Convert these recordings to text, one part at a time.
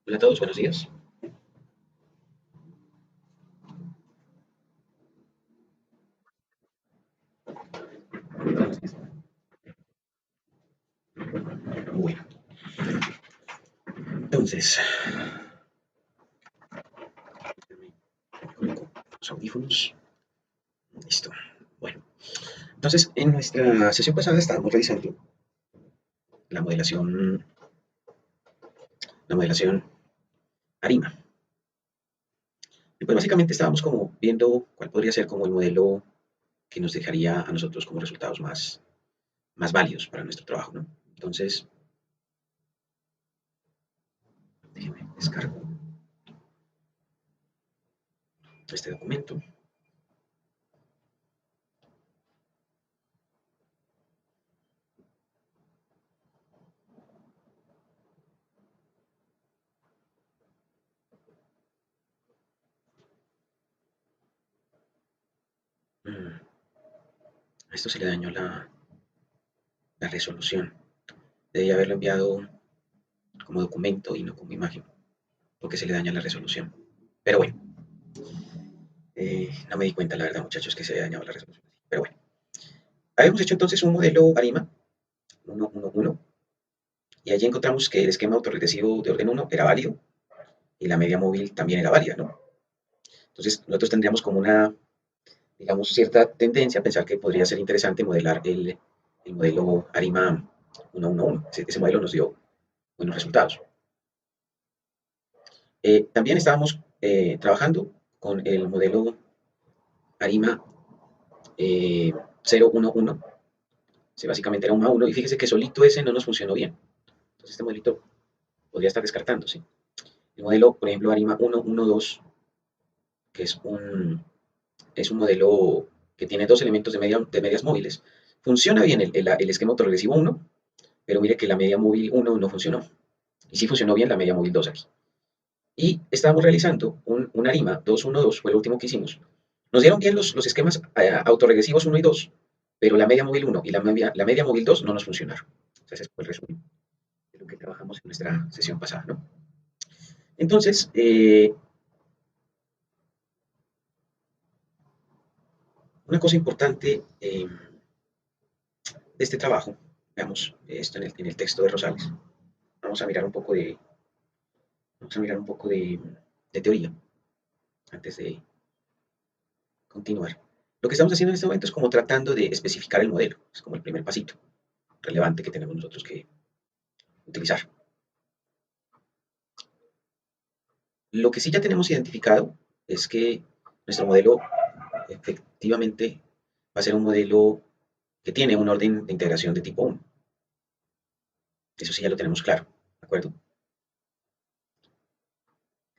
Hola a todos, buenos días. Buenos días. Bueno, entonces, me coloco los audífonos. Listo. Bueno, entonces en nuestra sesión pasada estábamos revisando la modelación, la modelación ARIMA. Y pues básicamente estábamos como viendo cuál podría ser como el modelo que nos dejaría a nosotros como resultados más válidos para nuestro trabajo, ¿no? Entonces, déjenme descargo este documento. Mm, A esto se le dañó la resolución. Debía haberlo enviado como documento y no como imagen, porque se le daña la resolución. Pero bueno, no me di cuenta, la verdad, muchachos, que se había dañado la resolución. Pero bueno, habíamos hecho entonces un modelo ARIMA 111 y allí encontramos que el esquema autorregresivo de orden 1 era válido y la media móvil también era válida, ¿no? Entonces, nosotros tendríamos como una, digamos, cierta tendencia a pensar que podría ser interesante modelar el modelo ARIMA 111. Ese modelo nos dio buenos resultados. También estábamos trabajando con el modelo ARIMA 011. Sí, básicamente era un A1 y fíjese que solito ese no nos funcionó bien. Entonces este modelito podría estar descartándose. El modelo, por ejemplo, ARIMA 112, que es un modelo que tiene dos elementos de medias móviles. Funciona bien el esquema autoregresivo 1, pero mire que la media móvil 1 no funcionó. Y sí funcionó bien la media móvil 2 aquí. Y estábamos realizando un ARIMA 212, fue lo último que hicimos. Nos dieron bien los esquemas autorregresivos 1 y 2, pero la media móvil 1 y la media móvil 2 no nos funcionaron. Entonces, ese fue el resumen de lo que trabajamos en nuestra sesión pasada, ¿no? Entonces, una cosa importante de este trabajo, veamos esto en el texto de Rosales, vamos a mirar un poco de teoría antes de continuar. Lo que estamos haciendo en este momento es como tratando de especificar el modelo, es como el primer pasito relevante que tenemos nosotros que utilizar. Lo que sí ya tenemos identificado es que nuestro modelo efectivamente va a ser un modelo que tiene un orden de integración de tipo 1. Eso sí ya lo tenemos claro, ¿de acuerdo?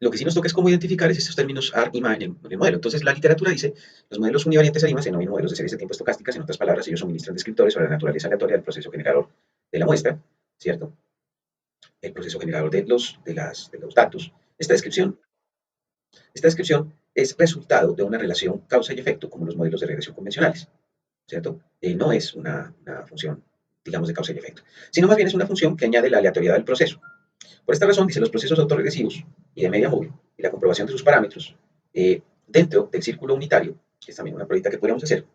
Lo que sí nos toca es cómo identificar es estos términos AR y MA en el modelo. Entonces, la literatura dice, los modelos univariantes ARIMA se denominan modelos de series de tiempo estocásticas. En otras palabras, ellos suministran descriptores sobre la naturaleza aleatoria del proceso generador de la muestra, ¿cierto? El proceso generador de los datos. Esta descripción es resultado de una relación causa y efecto, como los modelos de regresión convencionales, ¿cierto? No es una función, digamos, de causa y efecto, sino más bien es una función que añade la aleatoriedad del proceso. Por esta razón, dice, los procesos autorregresivos y de media móvil y la comprobación de sus parámetros dentro del círculo unitario, que es también una pruebita que podríamos hacer,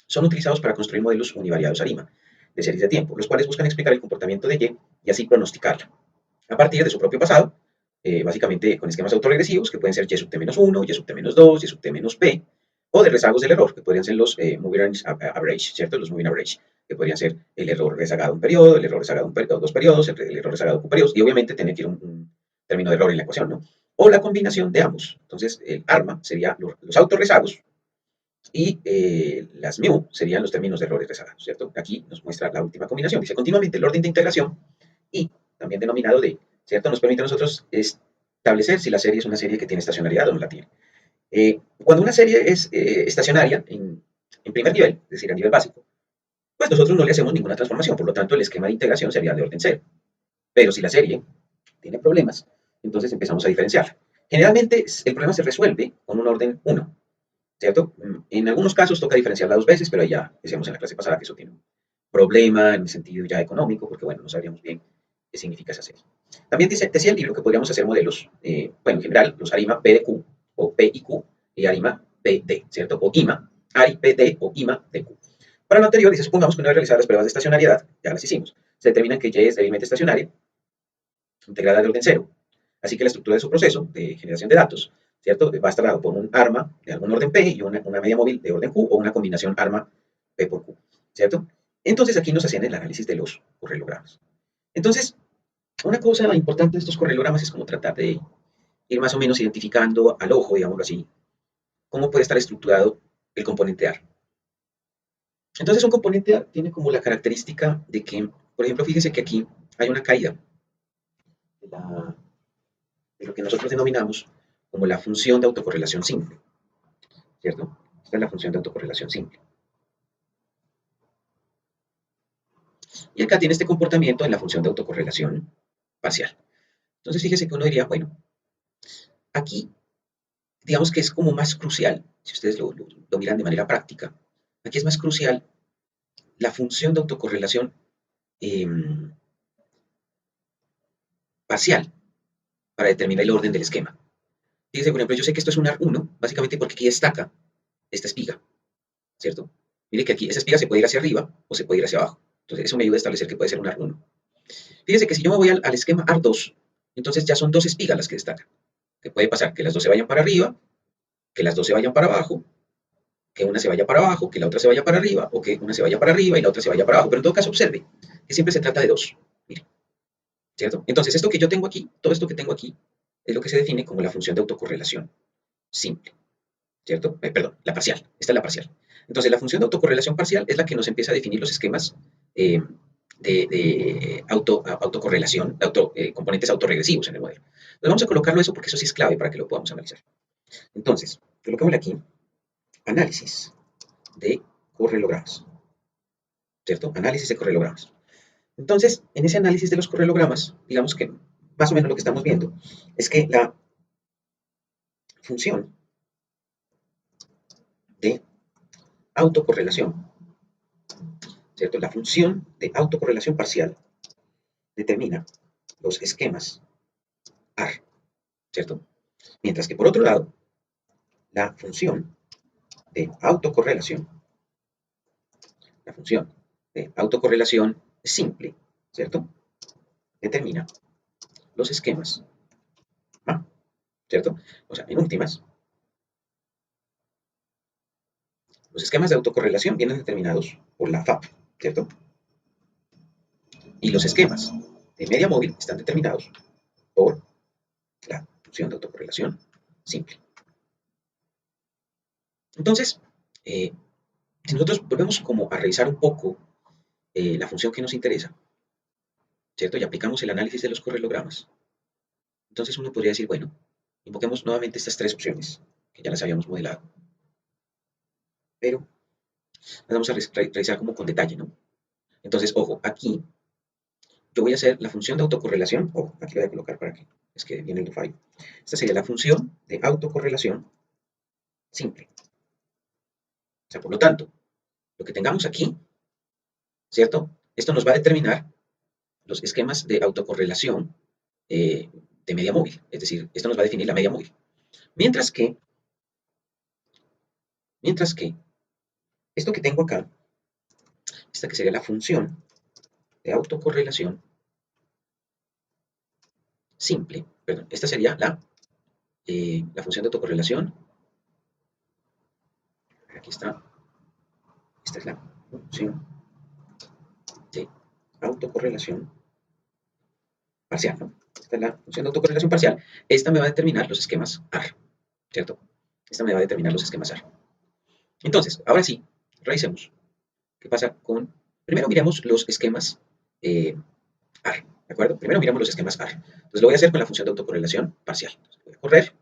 son utilizados para construir modelos univariados ARIMA de series de tiempo, los cuales buscan explicar el comportamiento de y así pronosticarla a partir de su propio pasado, básicamente con esquemas autorregresivos que pueden ser y sub t-1, y sub t-2, y sub t-p, o de rezagos del error, que podrían ser los moving average, ¿cierto? Los moving average, que podrían ser el error rezagado un periodo, el error rezagado dos periodos, el error rezagado un periodo, y obviamente tener que ir un término de error en la ecuación, ¿no? O la combinación de ambos. Entonces, el ARMA sería los autorrezagos y las mu serían los términos de errores rezagados, ¿cierto? Aquí nos muestra la última combinación. Dice continuamente el orden de integración y también denominado D, ¿cierto? Nos permite a nosotros establecer si la serie es una serie que tiene estacionalidad o no la tiene. Cuando una serie es estacionaria en primer nivel, es decir, a nivel básico, pues nosotros no le hacemos ninguna transformación, por lo tanto el esquema de integración sería de orden cero. Pero si la serie tiene problemas, entonces empezamos a diferenciar. Generalmente el problema se resuelve con un orden 1, ¿cierto? En algunos casos toca diferenciarla dos veces, pero ya decíamos en la clase pasada que eso tiene un problema en el sentido ya económico, porque bueno, no sabríamos bien ¿Qué significa esa serie? También decía el libro que podríamos hacer modelos, bueno, en general, los ARIMA P de Q, o P y Q, y ARIMA P D, ¿cierto? O IMA, ARI P D o IMA de Q. Para lo anterior, dice, supongamos que una vez realizadas las pruebas de estacionariedad, ya las hicimos, se determina que Y es débilmente estacionaria, integrada de orden cero. Así que la estructura de su proceso de generación de datos, ¿cierto? Va a estar dado por un arma de algún orden P y una media móvil de orden Q o una combinación arma P por Q, ¿cierto? Entonces aquí nos hacen el análisis de los correlogramas. Entonces, una cosa importante de estos correlogramas es como tratar de ir más o menos identificando al ojo, digámoslo así, cómo puede estar estructurado el componente AR. Entonces un componente AR tiene como la característica de que, por ejemplo, fíjese que aquí hay una caída de, de lo que nosotros denominamos como la función de autocorrelación simple, ¿cierto? Esta es la función de autocorrelación simple. Y acá tiene este comportamiento en la función de autocorrelación parcial. Entonces fíjese que uno diría, bueno, aquí digamos que es como más crucial, si ustedes lo miran de manera práctica, aquí es más crucial la función de autocorrelación eh, parcial para determinar el orden del esquema. Fíjense, por ejemplo, yo sé que esto es un AR1, básicamente porque aquí destaca esta espiga, ¿cierto? Mire que aquí esa espiga se puede ir hacia arriba o se puede ir hacia abajo. Entonces, eso me ayuda a establecer que puede ser un AR1. Fíjense que si yo me voy al esquema AR2, entonces ya son dos espigas las que destacan. Que puede pasar que las dos se vayan para arriba, que las dos se vayan para abajo, que una se vaya para abajo, que la otra se vaya para arriba, o que una se vaya para arriba y la otra se vaya para abajo. Pero en todo caso, observe que siempre se trata de dos. Mire, ¿cierto? Entonces, esto que yo tengo aquí, todo esto que tengo aquí, es lo que se define como la función de autocorrelación simple, ¿cierto? Perdón, la parcial. Esta es la parcial. Entonces, la función de autocorrelación parcial es la que nos empieza a definir los esquemas de autocorrelación, componentes autorregresivos en el modelo. Entonces, vamos a colocarlo eso porque eso sí es clave para que lo podamos analizar. Entonces, colocémosle aquí análisis de correlogramas, ¿cierto? Análisis de correlogramas. Entonces, en ese análisis de los correlogramas, digamos que más o menos lo que estamos viendo es que la función de autocorrelación, ¿cierto? La función de autocorrelación parcial determina los esquemas AR, ¿cierto? Mientras que por otro lado, la función de autocorrelación, la función de autocorrelación simple, ¿cierto? Determina los esquemas A, ¿cierto? O sea, en últimas, los esquemas de autocorrelación vienen determinados por la FAP, ¿cierto? Y los esquemas de media móvil están determinados por la función de autocorrelación simple. Entonces, si nosotros volvemos como a revisar un poco la función que nos interesa, ¿cierto? Y aplicamos el análisis de los correlogramas, entonces uno podría decir, bueno, invoquemos nuevamente estas tres opciones, que ya las habíamos modelado, pero las vamos a revisar como con detalle, ¿no? Entonces, ojo, aquí yo voy a hacer la función de autocorrelación, ojo, aquí lo voy a colocar para que es que viene el do file. Esta sería la función de autocorrelación simple. O sea, por lo tanto, lo que tengamos aquí, ¿cierto? Esto nos va a determinar los esquemas de autocorrelación de media móvil. Es decir, esto nos va a definir la media móvil. Mientras que esto que tengo acá, esta que sería la función de autocorrelación simple, perdón, esta sería la función de autocorrelación. Aquí está. Esta es la función de autocorrelación parcial, ¿no? Esta es la función de autocorrelación parcial. Esta me va a determinar los esquemas AR, ¿cierto? Esta me va a determinar los esquemas AR. Entonces, ahora sí, revisemos qué pasa con... Primero miremos los esquemas AR, ¿de acuerdo? Primero miramos los esquemas AR. Entonces lo voy a hacer con la función de autocorrelación parcial. Entonces, voy a correr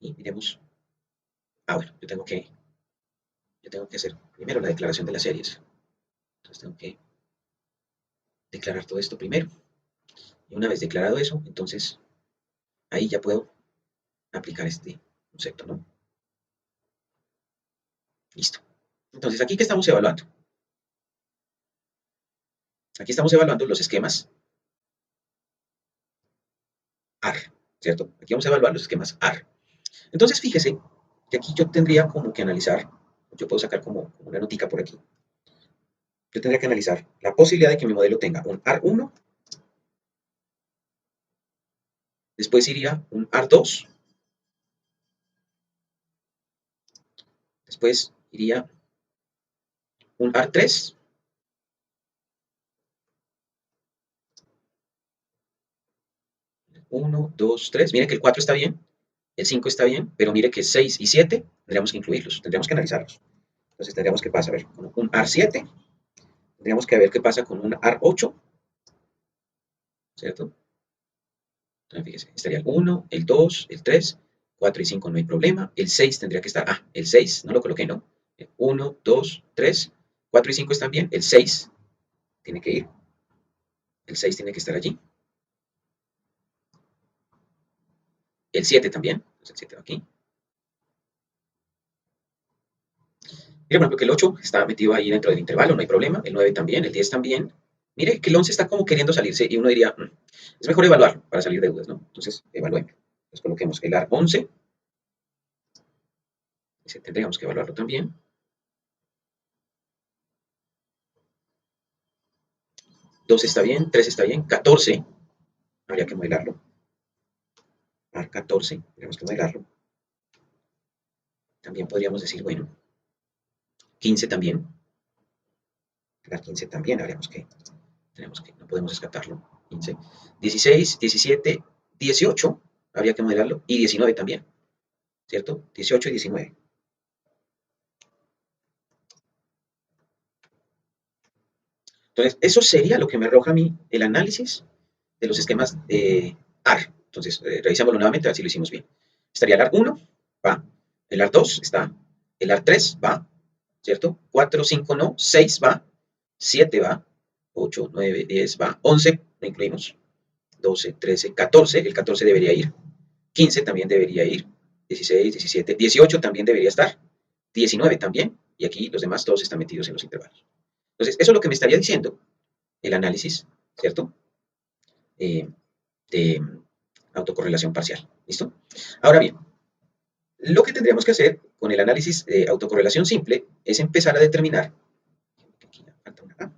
y miremos... Ah, bueno, yo tengo que hacer primero la declaración de las series. Entonces tengo que declarar todo esto primero. Y una vez declarado eso, entonces ahí ya puedo aplicar este concepto, ¿no? Listo. Entonces, ¿aquí qué estamos evaluando? Aquí estamos evaluando los esquemas AR, ¿cierto? Aquí vamos a evaluar los esquemas AR. Entonces, fíjese que aquí yo tendría como que analizar, yo puedo sacar como una notica por aquí, yo tendría que analizar la posibilidad de que mi modelo tenga un AR1, después iría un AR2, después iría un AR3, 1, 2, 3, mire que el 4 está bien, el 5 está bien, pero mire que 6 y 7 tendríamos que incluirlos, tendríamos que analizarlos. Entonces tendríamos que pasar a ver con un AR7, tendríamos que ver qué pasa con un AR8, ¿cierto? Entonces fíjese, estaría el 1, el 2, el 3, 4 y 5 no hay problema, el 6 tendría que estar, el 6 no lo coloqué, ¿no? 1, 2, 3, 4 y 5 están bien, el 6 tiene que ir, el 6 tiene que estar allí, el 7 también, entonces el 7 va aquí. Mire, por ejemplo, que el 8 está metido ahí dentro del intervalo, no hay problema, el 9 también, el 10 también. Mire que el 11 está como queriendo salirse y uno diría, es mejor evaluarlo para salir de dudas, ¿no? Entonces, evaluemos. Entonces, coloquemos el AR11, ese tendríamos que evaluarlo también. 2 está bien, 3 está bien, 14, habría que modelarlo. AR14, tenemos que modelarlo. También podríamos decir, bueno, 15 también. AR15 también habríamos que, no podemos descartarlo. 15, 16, 17, 18, habría que modelarlo, y 19 también, ¿cierto? 18 y 19. Entonces, eso sería lo que me arroja a mí el análisis de los esquemas AR. Entonces, revisémoslo nuevamente a ver si lo hicimos bien. Estaría el AR1, va. El AR2 está. El AR3 va, ¿cierto? 4, 5 no. 6 va. 7 va. 8, 9, 10 va. 11 lo incluimos. 12, 13, 14. El 14 debería ir. 15 también debería ir. 16, 17, 18 también debería estar. 19 también. Y aquí los demás todos están metidos en los intervalos. Entonces, eso es lo que me estaría diciendo el análisis, ¿cierto? De autocorrelación parcial. ¿Listo? Ahora bien, lo que tendríamos que hacer con el análisis de autocorrelación simple es empezar a determinar. Aquí falta una A.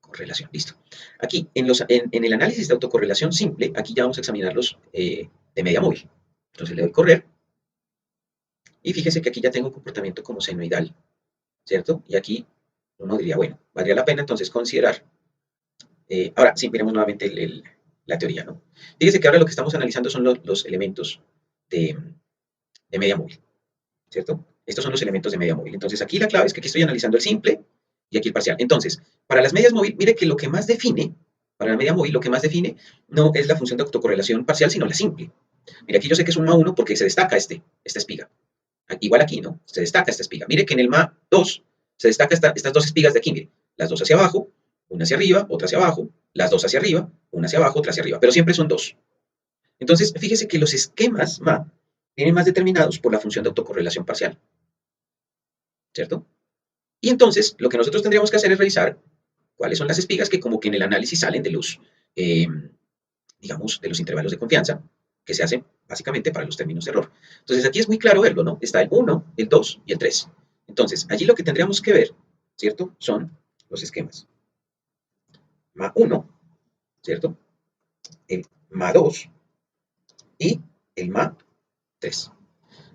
Correlación, listo. Aquí, en el análisis de autocorrelación simple, aquí ya vamos a examinar los de media móvil. Entonces le doy correr. Y fíjese que aquí ya tengo un comportamiento como senoidal, ¿cierto? Y aquí uno diría, bueno, valdría la pena entonces considerar. Ahora, sí, miremos nuevamente la teoría, ¿no? Fíjese que ahora lo que estamos analizando son los elementos de media móvil, ¿cierto? Estos son los elementos de media móvil. Entonces, aquí la clave es que aquí estoy analizando el simple y aquí el parcial. Entonces, para las medias móvil, mire que lo que más define, para la media móvil, lo que más define no es la función de autocorrelación parcial, sino la simple. Mire, aquí yo sé que es un MA1 porque se destaca esta espiga. Igual aquí, ¿no? Se destaca esta espiga. Mire que en el MA2 se destaca estas dos espigas de aquí, mire. Las dos hacia abajo, una hacia arriba, otra hacia abajo, las dos hacia arriba, una hacia abajo, otra hacia arriba. Pero siempre son dos. Entonces, fíjese que los esquemas MA vienen más determinados por la función de autocorrelación parcial, ¿cierto? Y entonces, lo que nosotros tendríamos que hacer es revisar cuáles son las espigas que como que en el análisis salen de los, digamos, de los intervalos de confianza que se hacen básicamente para los términos de error. Entonces, aquí es muy claro verlo, ¿no? Está el 1, el 2 y el 3. Entonces, allí lo que tendríamos que ver, ¿cierto? Son los esquemas. MA1, ¿cierto? El MA2 y el MA3.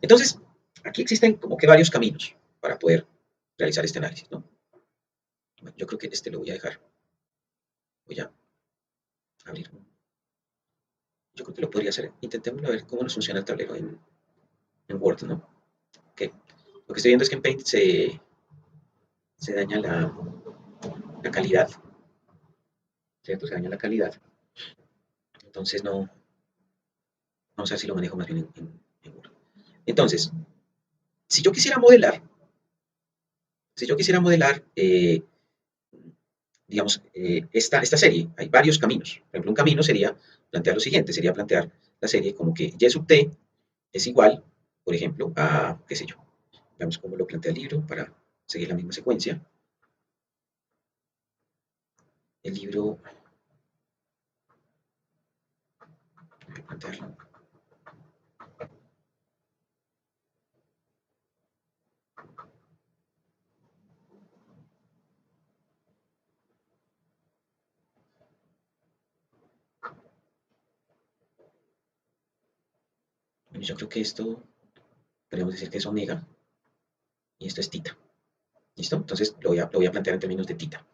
Entonces, aquí existen como que varios caminos para poder realizar este análisis, ¿no? Bueno, yo creo que este lo voy a dejar. Voy a abrir. Yo creo que lo podría hacer. Intentémoslo a ver cómo nos funciona el tablero en Word, ¿no? Okay. Lo que estoy viendo es que en Paint se daña la calidad, ¿cierto? Se daña la calidad. Entonces no, vamos a ver si lo manejo más bien en Word. Entonces, si yo quisiera modelar, digamos, esta serie, hay varios caminos. Por ejemplo, un camino sería plantear lo siguiente, sería plantear la serie como que y sub t es igual, por ejemplo, a, qué sé yo, veamos cómo lo plantea el libro para seguir la misma secuencia. El libro Voy a plantearlo. Bueno, yo creo que esto podríamos decir que es omega y esto es tita. ¿Listo? Entonces lo voy a plantear en términos de tita.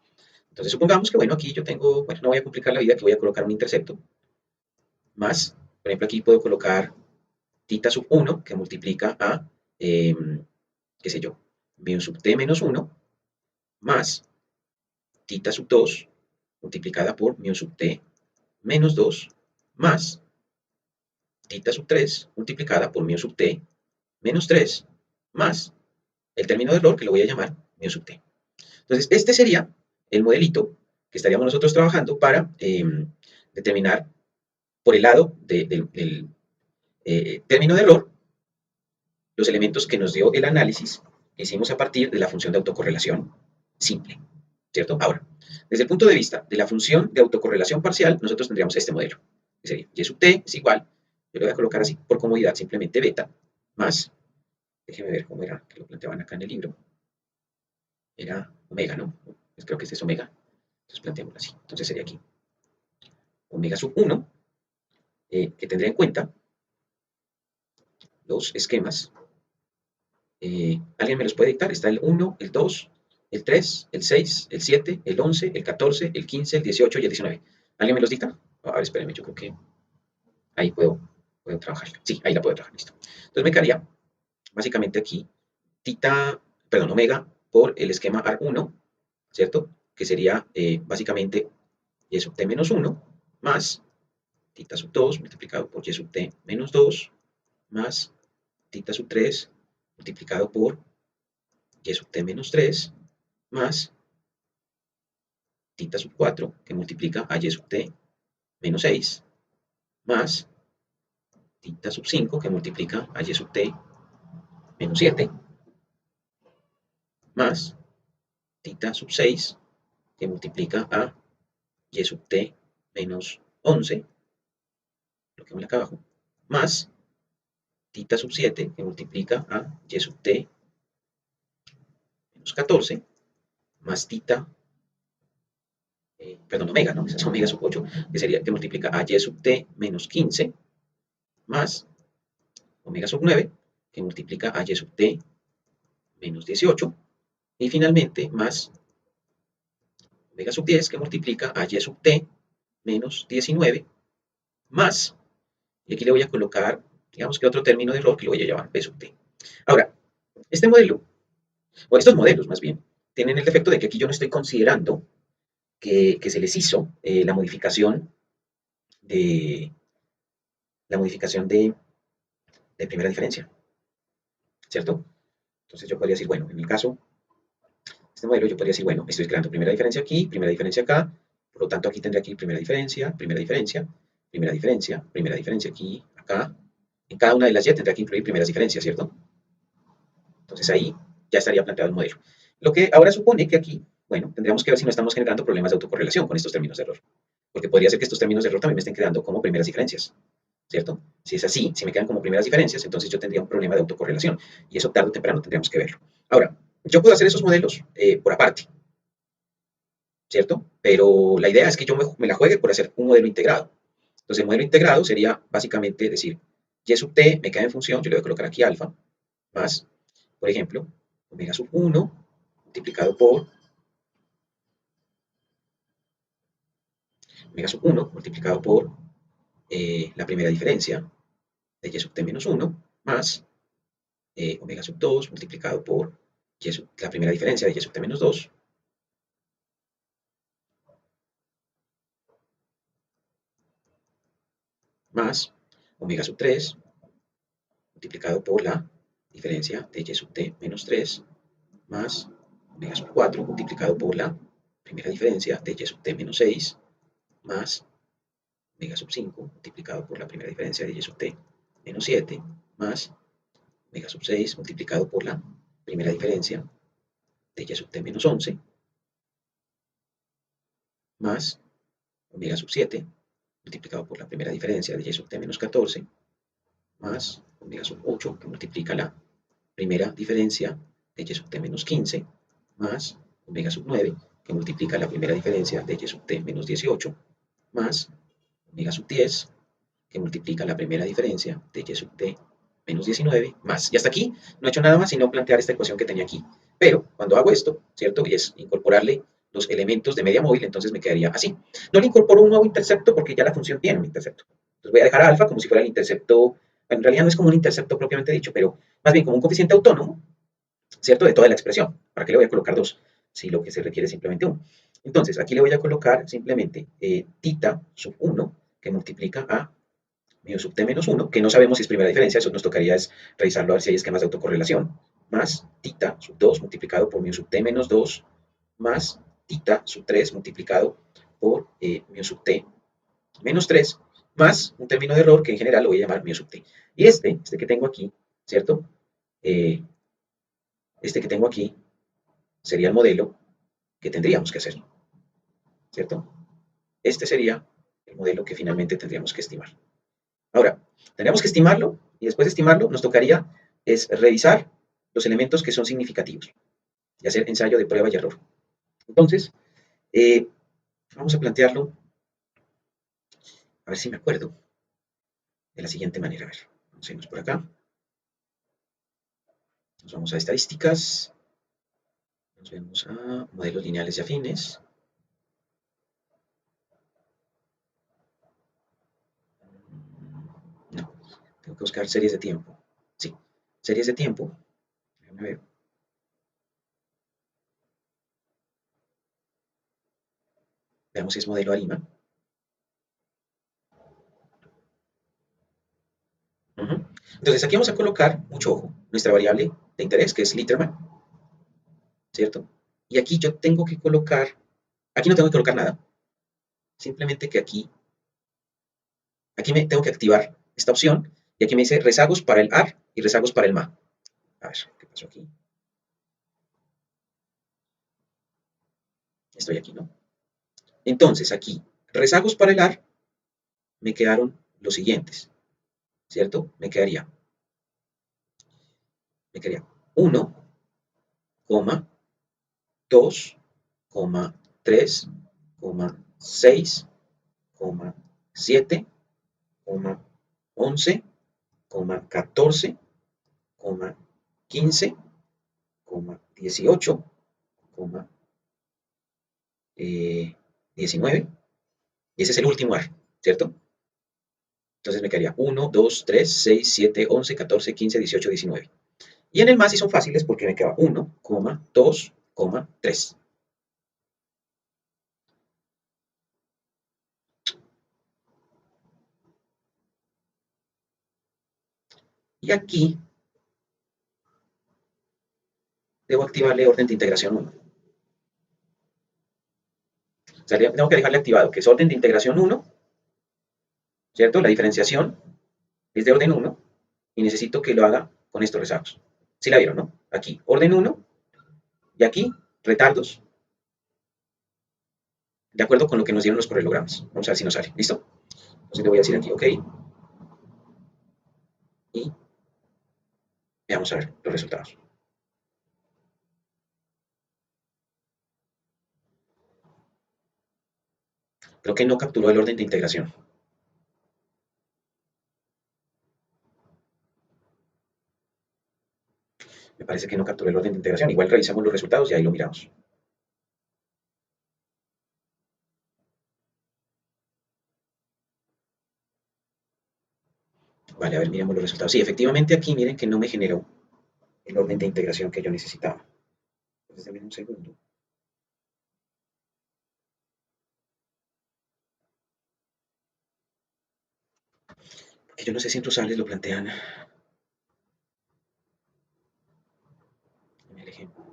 Entonces supongamos que, bueno, aquí yo tengo, bueno, no voy a complicar la vida, que voy a colocar un intercepto más, por ejemplo, aquí puedo colocar tita sub 1 que multiplica a, qué sé yo, mu sub t menos 1 más tita sub 2 multiplicada por mu sub t menos 2 más tita sub 3 multiplicada por mu sub t menos 3 más el término de error que lo voy a llamar mu sub t. Entonces, este sería el modelito que estaríamos nosotros trabajando para determinar por el lado del término de error los elementos que nos dio el análisis que hicimos a partir de la función de autocorrelación simple, ¿cierto? Ahora, desde el punto de vista de la función de autocorrelación parcial, nosotros tendríamos este modelo, que sería y sub t es igual, yo lo voy a colocar así por comodidad, simplemente beta, más, déjeme ver cómo era, que lo planteaban acá en el libro, era omega, ¿no? Pues creo que este es omega, entonces planteémoslo así, entonces sería aquí, omega sub 1, que tendría en cuenta los esquemas. ¿Alguien me los puede dictar? Está el 1, el 2, el 3, el 6, el 7, el 11, el 14, el 15, el 18 y el 19. ¿Alguien me los dicta? A ver, espérenme, yo creo que ahí puedo trabajar. Sí, ahí la puedo trabajar, listo. Entonces me quedaría básicamente aquí tita, perdón, omega por el esquema AR1, ¿cierto? Que sería básicamente y sub t menos 1 más tita sub 2 multiplicado por y sub t menos 2 más tita sub 3 multiplicado por y sub t menos 3 más tita sub 4 que multiplica a y sub t menos 6 más tita sub 5 que multiplica a y sub t menos 7 más tita sub 6 que multiplica a y sub t menos 11, lo que me acá abajo, más tita sub 7 que multiplica a y sub t menos 14 más tita, perdón, omega, ¿no? Esa es omega sub 8, que sería que multiplica a y sub t menos 15 más omega sub 9 que multiplica a y sub t menos 18 y finalmente más omega sub 10 que multiplica a y sub t menos 19 más, y aquí le voy a colocar, digamos que otro término de error que lo voy a llamar p sub t. Ahora, este modelo, o estos modelos más bien, tienen el defecto de que aquí yo no estoy considerando que se les hizo de, la modificación de primera diferencia, ¿cierto? Entonces yo podría decir, bueno, en el caso este modelo yo podría decir, bueno, estoy creando primera diferencia aquí, primera diferencia acá, por lo tanto aquí tendré aquí primera diferencia, primera diferencia, primera diferencia, primera diferencia aquí, acá. En cada una de las Y tendrá que incluir primeras diferencias, ¿cierto? Entonces ahí ya estaría planteado el modelo. Lo que ahora supone que aquí, bueno, tendríamos que ver si no estamos generando problemas de autocorrelación con estos términos de error. Porque podría ser que estos términos de error también me estén quedando como primeras diferencias, ¿cierto? Si es así, si me quedan como primeras diferencias, entonces yo tendría un problema de autocorrelación. Y eso tarde o temprano tendríamos que verlo. Ahora, yo puedo hacer esos modelos por aparte, ¿cierto? Pero la idea es que yo me la juegue por hacer un modelo integrado. Entonces, el modelo integrado sería básicamente decir, y sub t me queda en función, yo le voy a colocar aquí alfa, más, por ejemplo, omega sub 1 multiplicado por omega sub 1 multiplicado por la primera diferencia de y sub t menos 1 más omega sub 2 multiplicado por la primera diferencia de y sub t menos 2 más omega sub 3 multiplicado por la diferencia de y sub t menos 3 más omega sub 4 multiplicado por la primera diferencia de y sub t menos 6 más omega sub 5 multiplicado por la primera diferencia de y sub t menos 7 más omega sub 6 multiplicado por la primera diferencia de y sub t menos 11 más omega sub 7 multiplicado por la primera diferencia de y sub t menos 14, más omega sub 8, que multiplica la primera diferencia de y sub t menos 15, más omega sub 9, que multiplica la primera diferencia de y sub t menos 18, más omega sub 10, que multiplica la primera diferencia de y sub t menos 19, más. Y hasta aquí no he hecho nada más sino plantear esta ecuación que tenía aquí. Pero cuando hago esto, ¿cierto? Y es incorporarle los elementos de media móvil, entonces me quedaría así. No le incorporo un nuevo intercepto porque ya la función tiene un intercepto. Entonces voy a dejar a alfa como si fuera el intercepto, en realidad no es como un intercepto propiamente dicho, pero más bien como un coeficiente autónomo, ¿cierto? De toda la expresión. ¿Para qué le voy a colocar dos? Si lo que se requiere es simplemente uno. Entonces, aquí le voy a colocar simplemente tita sub 1, que multiplica a mu sub t menos 1, que no sabemos si es primera diferencia, eso nos tocaría es revisarlo a ver si hay esquemas de autocorrelación, más tita sub 2 multiplicado por mu sub t menos 2, más tita sub 3 multiplicado por mu sub t menos 3, más un término de error que en general lo voy a llamar mu sub t. Y este que tengo aquí, ¿cierto? Eh, este que tengo aquí sería el modelo que tendríamos que hacer, ¿cierto? Este sería el modelo que finalmente tendríamos que estimar. Ahora, tendríamos que estimarlo y después de estimarlo nos tocaría es revisar los elementos que son significativos y hacer ensayo de prueba y error. Entonces, vamos a plantearlo, a ver si me acuerdo, de la siguiente manera. A ver, vamos a irnos por acá. Nos vamos a estadísticas. Nos vemos a modelos lineales y afines. No, tengo que buscar series de tiempo. Sí, series de tiempo. Déjame ver. Veamos si es modelo ARIMA. Entonces aquí vamos a colocar, mucho ojo, nuestra variable de interés, que es Litterman, ¿cierto? Y aquí yo tengo que colocar, aquí no tengo que colocar nada, simplemente que aquí me tengo que activar esta opción, y aquí me dice rezagos para el AR y rezagos para el MA. A ver, ¿qué pasó aquí? Estoy aquí, ¿no? Entonces aquí, rezagos para el AR, me quedaron los siguientes, ¿cierto? Me quedaría 1, 2, 3, 6, 7, 11, 14, 15, 18, 19, y ese es el último AR, ¿cierto? Entonces me quedaría 1, 2, 3, 6, 7, 11, 14, 15, 18, 19. Y en el más sí son fáciles porque me queda 1, 2, 3. Y aquí debo activarle orden de integración 1. O sea, tengo que dejarle activado, que es orden de integración 1, ¿cierto? La diferenciación es de orden 1 y necesito que lo haga con estos rezagos. ¿Sí la vieron, no? Aquí, orden 1 y aquí, retardos, de acuerdo con lo que nos dieron los paralelogramas. Vamos a ver si nos sale. ¿Listo? Entonces le voy a decir aquí, ok, y vamos a ver los resultados. Creo que no capturó el orden de integración. Me parece que no capturó el orden de integración. Igual revisamos los resultados y ahí lo miramos. Vale, a ver, miremos los resultados. Sí, efectivamente aquí miren que no me generó el orden de integración que yo necesitaba. Entonces, denme un segundo. Porque yo no sé si en Rosales lo plantean en el ejemplo.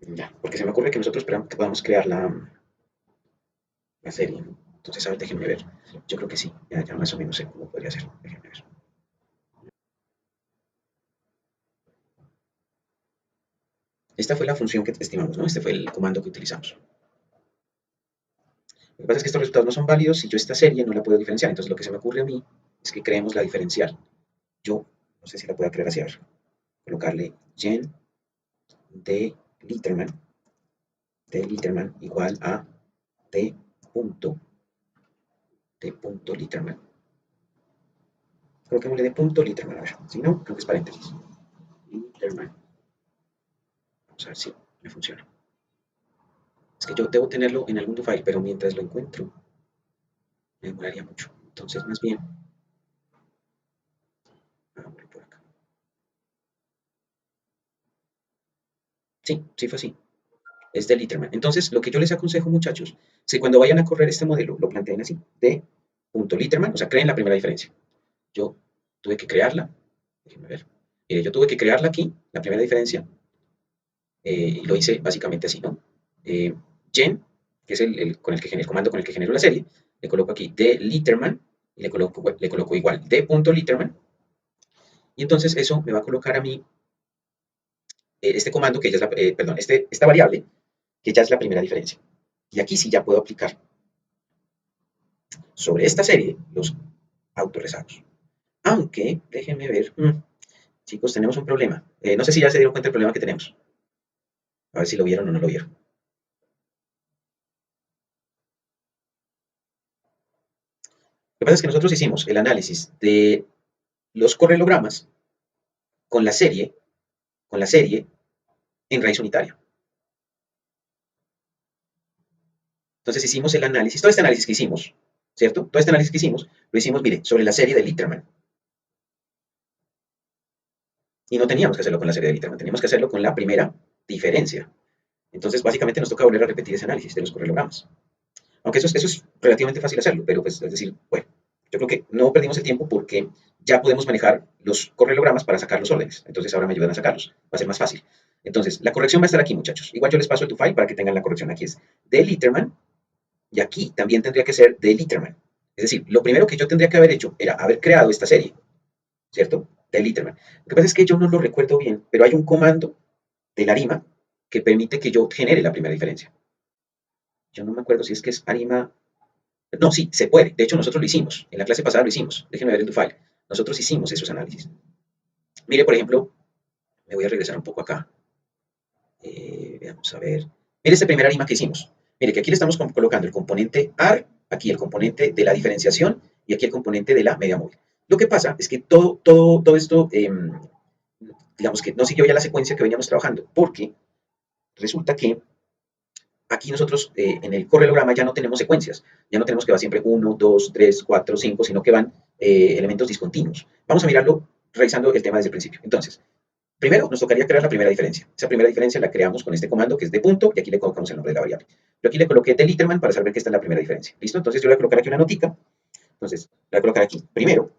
Ya, porque se me ocurre que nosotros podamos crear la serie, ¿no? Entonces, a ver, déjenme ver. Yo creo que sí, ya más o menos sé cómo podría ser. Déjenme ver. Esta fue la función que estimamos, ¿no? Este fue el comando que utilizamos. Lo que pasa es que estos resultados no son válidos si yo esta serie no la puedo diferenciar. Entonces lo que se me ocurre a mí es que creemos la diferencial. Yo no sé si la puedo crear así, a ver, colocarle gen de Literman igual a d punto, Literman. Coloquémosle de punto Literman, a ver, si no, creo que es paréntesis. Literman. Vamos a ver si me funciona. Es que yo debo tenerlo en algún file, pero mientras lo encuentro, me demoraría mucho. Entonces, más bien, hagámoslo por acá. Sí, sí fue así. Es de Literman. Entonces, lo que yo les aconsejo, muchachos, es que cuando vayan a correr este modelo, lo planteen así, de punto Literman, o sea, creen la primera diferencia. Yo tuve que crearla, déjenme ver. Yo tuve que crearla aquí, la primera diferencia, y lo hice básicamente así, ¿no? Eh, Gen, que es con el comando con el que genero la serie, le coloco aquí de Literman, y le coloco igual de punto Literman, y entonces eso me va a colocar a mí este comando, que ya es perdón, esta variable, que ya es la primera diferencia. Y aquí sí ya puedo aplicar sobre esta serie los autorrezagos. Aunque, déjenme ver, chicos, tenemos un problema. No sé si ya se dieron cuenta del problema que tenemos. A ver si lo vieron o no lo vieron. Lo que pasa es que nosotros hicimos el análisis de los correlogramas con con la serie en raíz unitaria. Entonces hicimos el análisis, todo este análisis que hicimos, ¿cierto? Todo este análisis que hicimos, lo hicimos, mire, sobre la serie de Literman. Y no teníamos que hacerlo con la serie de Literman, teníamos que hacerlo con la primera diferencia. Entonces, básicamente nos toca volver a repetir ese análisis de los correlogramas. Aunque eso es relativamente fácil hacerlo, pero pues, es decir, bueno, yo creo que no perdimos el tiempo porque ya podemos manejar los correlogramas para sacar los órdenes. Entonces ahora me ayudan a sacarlos, va a ser más fácil. Entonces, la corrección va a estar aquí, muchachos. Igual yo les paso el tu file para que tengan la corrección. Aquí es de Literman, y aquí también tendría que ser de Literman. Es decir, lo primero que yo tendría que haber hecho era haber creado esta serie, ¿cierto? De Literman. Lo que pasa es que yo no lo recuerdo bien, pero hay un comando del ARIMA que permite que yo genere la primera diferencia. Yo no me acuerdo si es que es ARIMA. No, sí, se puede. De hecho, nosotros lo hicimos. En la clase pasada lo hicimos. Déjenme ver el tu file. Nosotros hicimos esos análisis. Mire, por ejemplo, me voy a regresar un poco acá. Veamos a ver. Mire este primer arima que hicimos. Mire que aquí le estamos colocando el componente AR, aquí el componente de la diferenciación y aquí el componente de la media móvil. Lo que pasa es que todo esto, digamos que no siguió ya la secuencia que veníamos trabajando, porque resulta que aquí nosotros en el correlograma ya no tenemos secuencias, ya no tenemos que va siempre 1, 2, 3, 4, 5, sino que van elementos discontinuos. Vamos a mirarlo revisando el tema desde el principio. Entonces, primero nos tocaría crear la primera diferencia. Esa primera diferencia la creamos con este comando que es de punto y aquí le colocamos el nombre de la variable. Yo aquí le coloqué de Literman para saber que esta es la primera diferencia. ¿Listo? Entonces yo le voy a colocar aquí una notica. Entonces, le voy a colocar aquí. Primero,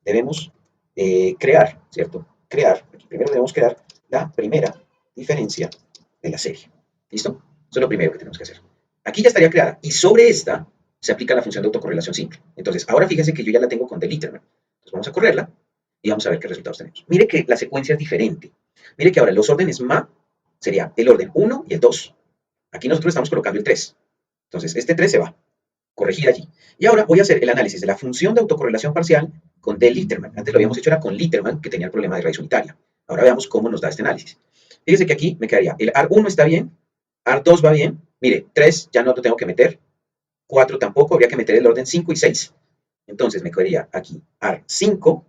debemos crear, ¿cierto? Primero debemos crear la primera diferencia de la serie. ¿Listo? Eso es lo primero que tenemos que hacer. Aquí ya estaría creada y sobre esta se aplica la función de autocorrelación simple. Entonces, ahora fíjense que yo ya la tengo con deliterman. Entonces, vamos a correrla y vamos a ver qué resultados tenemos. Mire que la secuencia es diferente. Mire que ahora los órdenes MA sería el orden 1 y el 2. Aquí nosotros estamos colocando el 3. Entonces, este 3 se va. Corregir allí. Y ahora voy a hacer el análisis de la función de autocorrelación parcial con D. Literman. Antes lo habíamos hecho era con Literman, que tenía el problema de raíz unitaria. Ahora veamos cómo nos da este análisis. Fíjese que aquí me quedaría, el AR1 está bien, AR2 va bien, mire, 3 ya no lo tengo que meter, 4 tampoco, habría que meter el orden 5 y 6. Entonces me quedaría aquí AR5,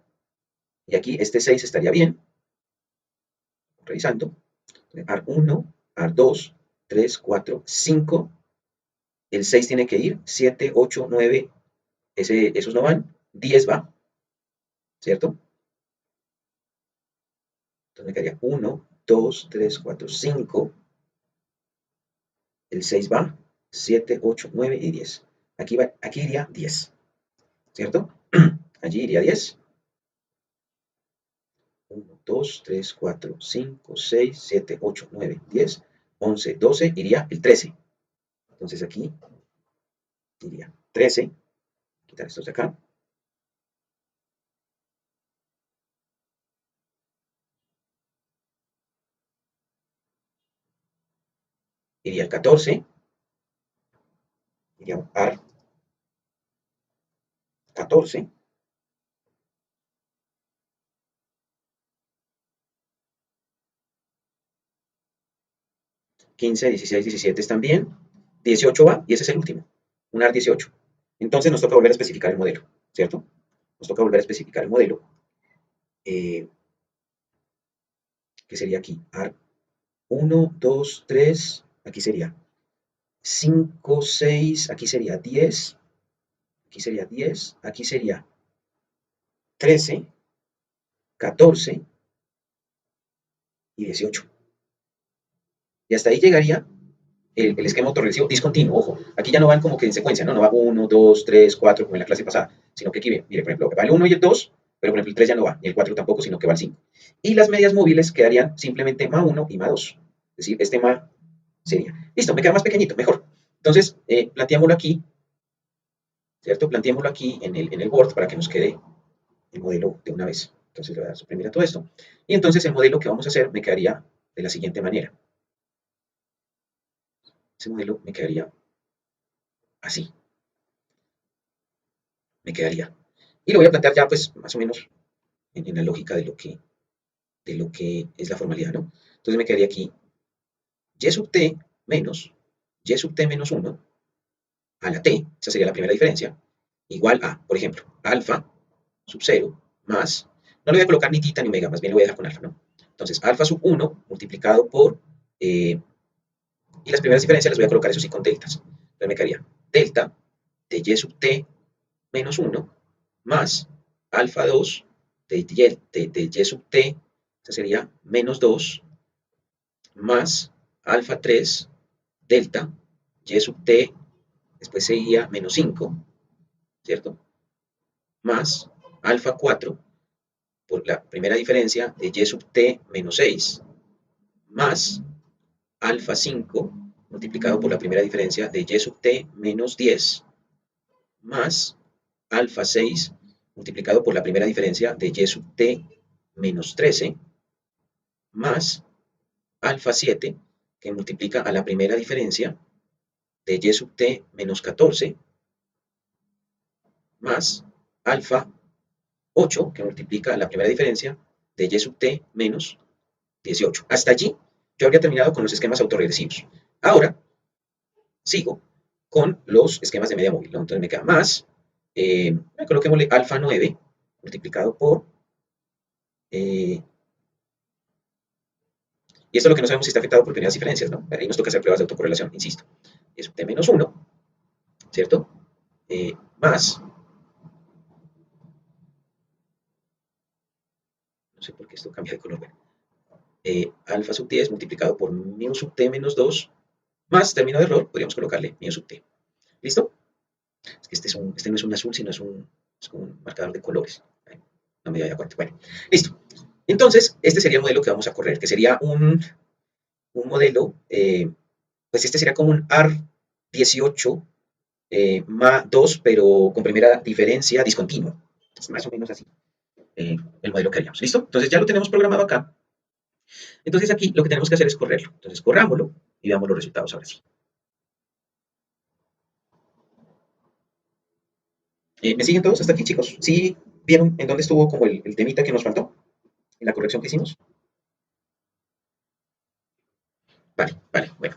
y aquí este 6 estaría bien, revisando, AR1, AR2, 3, 4, 5, el 6 tiene que ir, 7, 8, 9, esos no van, 10 va, ¿cierto? Entonces me quedaría 1, 2, 3, 4, 5. El 6 va, 7, 8, 9 y 10. Aquí iría 10, ¿cierto? Allí iría 10. 1, 2, 3, 4, 5, 6, 7, 8, 9, 10, 11, 12, iría el 13. Entonces aquí iría 13. Quitar estos de acá. Iría el 14. diríamos AR 14, 15, 16, 17 también, 18 va y ese es el último, un AR 18. Entonces nos toca volver a especificar el modelo, ¿cierto? Nos toca volver a especificar el modelo, eh, que sería aquí, AR 1, 2, 3, aquí sería 5, 6, aquí sería 10, aquí sería 10, aquí sería 13, 14 y 18. Y hasta ahí llegaría el esquema autorregresivo discontinuo. Ojo, aquí ya no van como que en secuencia, ¿no? No va 1, 2, 3, 4 como en la clase pasada, sino que aquí, mire, por ejemplo, va el 1 y el 2, pero por ejemplo el 3 ya no va, ni el 4 tampoco, sino que va el 5. Y las medias móviles quedarían simplemente MA1 y MA2. Es decir, este MA sería. Listo, me queda más pequeñito, mejor. Entonces, planteémoslo aquí, ¿cierto? Planteémoslo aquí en el board para que nos quede el modelo de una vez. Entonces le voy a suprimir a todo esto. Y entonces el modelo que vamos a hacer me quedaría de la siguiente manera. Ese modelo me quedaría así. Me quedaría. Y lo voy a plantear ya, pues, más o menos en la lógica de lo que es la formalidad, ¿no? Entonces me quedaría aquí y sub t menos y sub t menos 1 a la t, esa sería la primera diferencia, igual a, por ejemplo, alfa sub 0 más, no le voy a colocar ni tita ni omega, más bien lo voy a dejar con alfa, ¿no? Entonces, alfa sub 1 multiplicado por, y las primeras diferencias las voy a colocar eso sí con deltas. Entonces me quedaría delta de y sub t menos 1 más alfa 2 de y sub t, esa sería menos 2 más alfa 3 delta y sub t, después seguía menos 5, ¿cierto? Más alfa 4 por la primera diferencia de y sub t menos 6 más alfa 5 multiplicado por la primera diferencia de y sub t menos 10 más alfa 6 multiplicado por la primera diferencia de y sub t menos 13 más alfa 7 que multiplica a la primera diferencia de y sub t menos 14 más alfa 8 que multiplica a la primera diferencia de y sub t menos 18. Hasta allí yo habría terminado con los esquemas autorregresivos. Ahora sigo con los esquemas de media móvil, ¿no? Entonces me queda más, coloquémosle alfa 9 multiplicado por, y esto es lo que no sabemos si está afectado por primeras diferencias, ¿no? Ahí nos toca hacer pruebas de autocorrelación, insisto. Y sub t menos 1, ¿cierto? Más, no sé por qué esto cambia de color, bueno, alfa sub 10 multiplicado por mu sub t menos 2, más término de error, podríamos colocarle mu sub t. ¿Listo? Es que este no es un azul, sino es como un marcador de colores. No me doy cuenta. Bueno, listo. Entonces, este sería el modelo que vamos a correr, que sería un modelo, pues este sería como un AR 18 más 2, pero con primera diferencia discontinua. Es más o menos así el modelo que haríamos. ¿Listo? Entonces ya lo tenemos programado acá. Entonces aquí lo que tenemos que hacer es correrlo. Entonces corrámoslo y veamos los resultados ahora sí. ¿Me siguen todos hasta aquí, chicos? ¿Sí vieron en dónde estuvo como el temita que nos faltó? ¿En la corrección que hicimos? Vale, vale, bueno.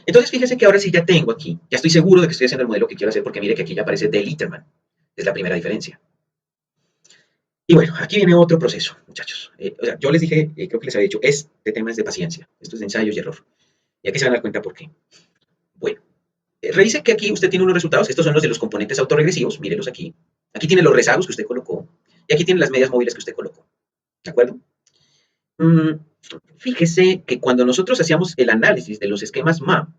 Entonces fíjese que ahora sí ya tengo aquí, ya estoy seguro de que estoy haciendo el modelo que quiero hacer porque mire que aquí ya aparece de Litterman. Es la primera diferencia. Y bueno, aquí viene otro proceso, muchachos. O sea, yo les dije, creo que les había dicho, este tema es de paciencia. Esto es de ensayos y error. Y aquí se van a dar cuenta por qué. Bueno, revise que aquí usted tiene unos resultados. Estos son los de los componentes autorregresivos. Mírenlos aquí. Aquí tiene los rezagos que usted colocó. Y aquí tiene las medias móviles que usted colocó. ¿De acuerdo? Mm, Fíjese que cuando nosotros hacíamos el análisis de los esquemas MA,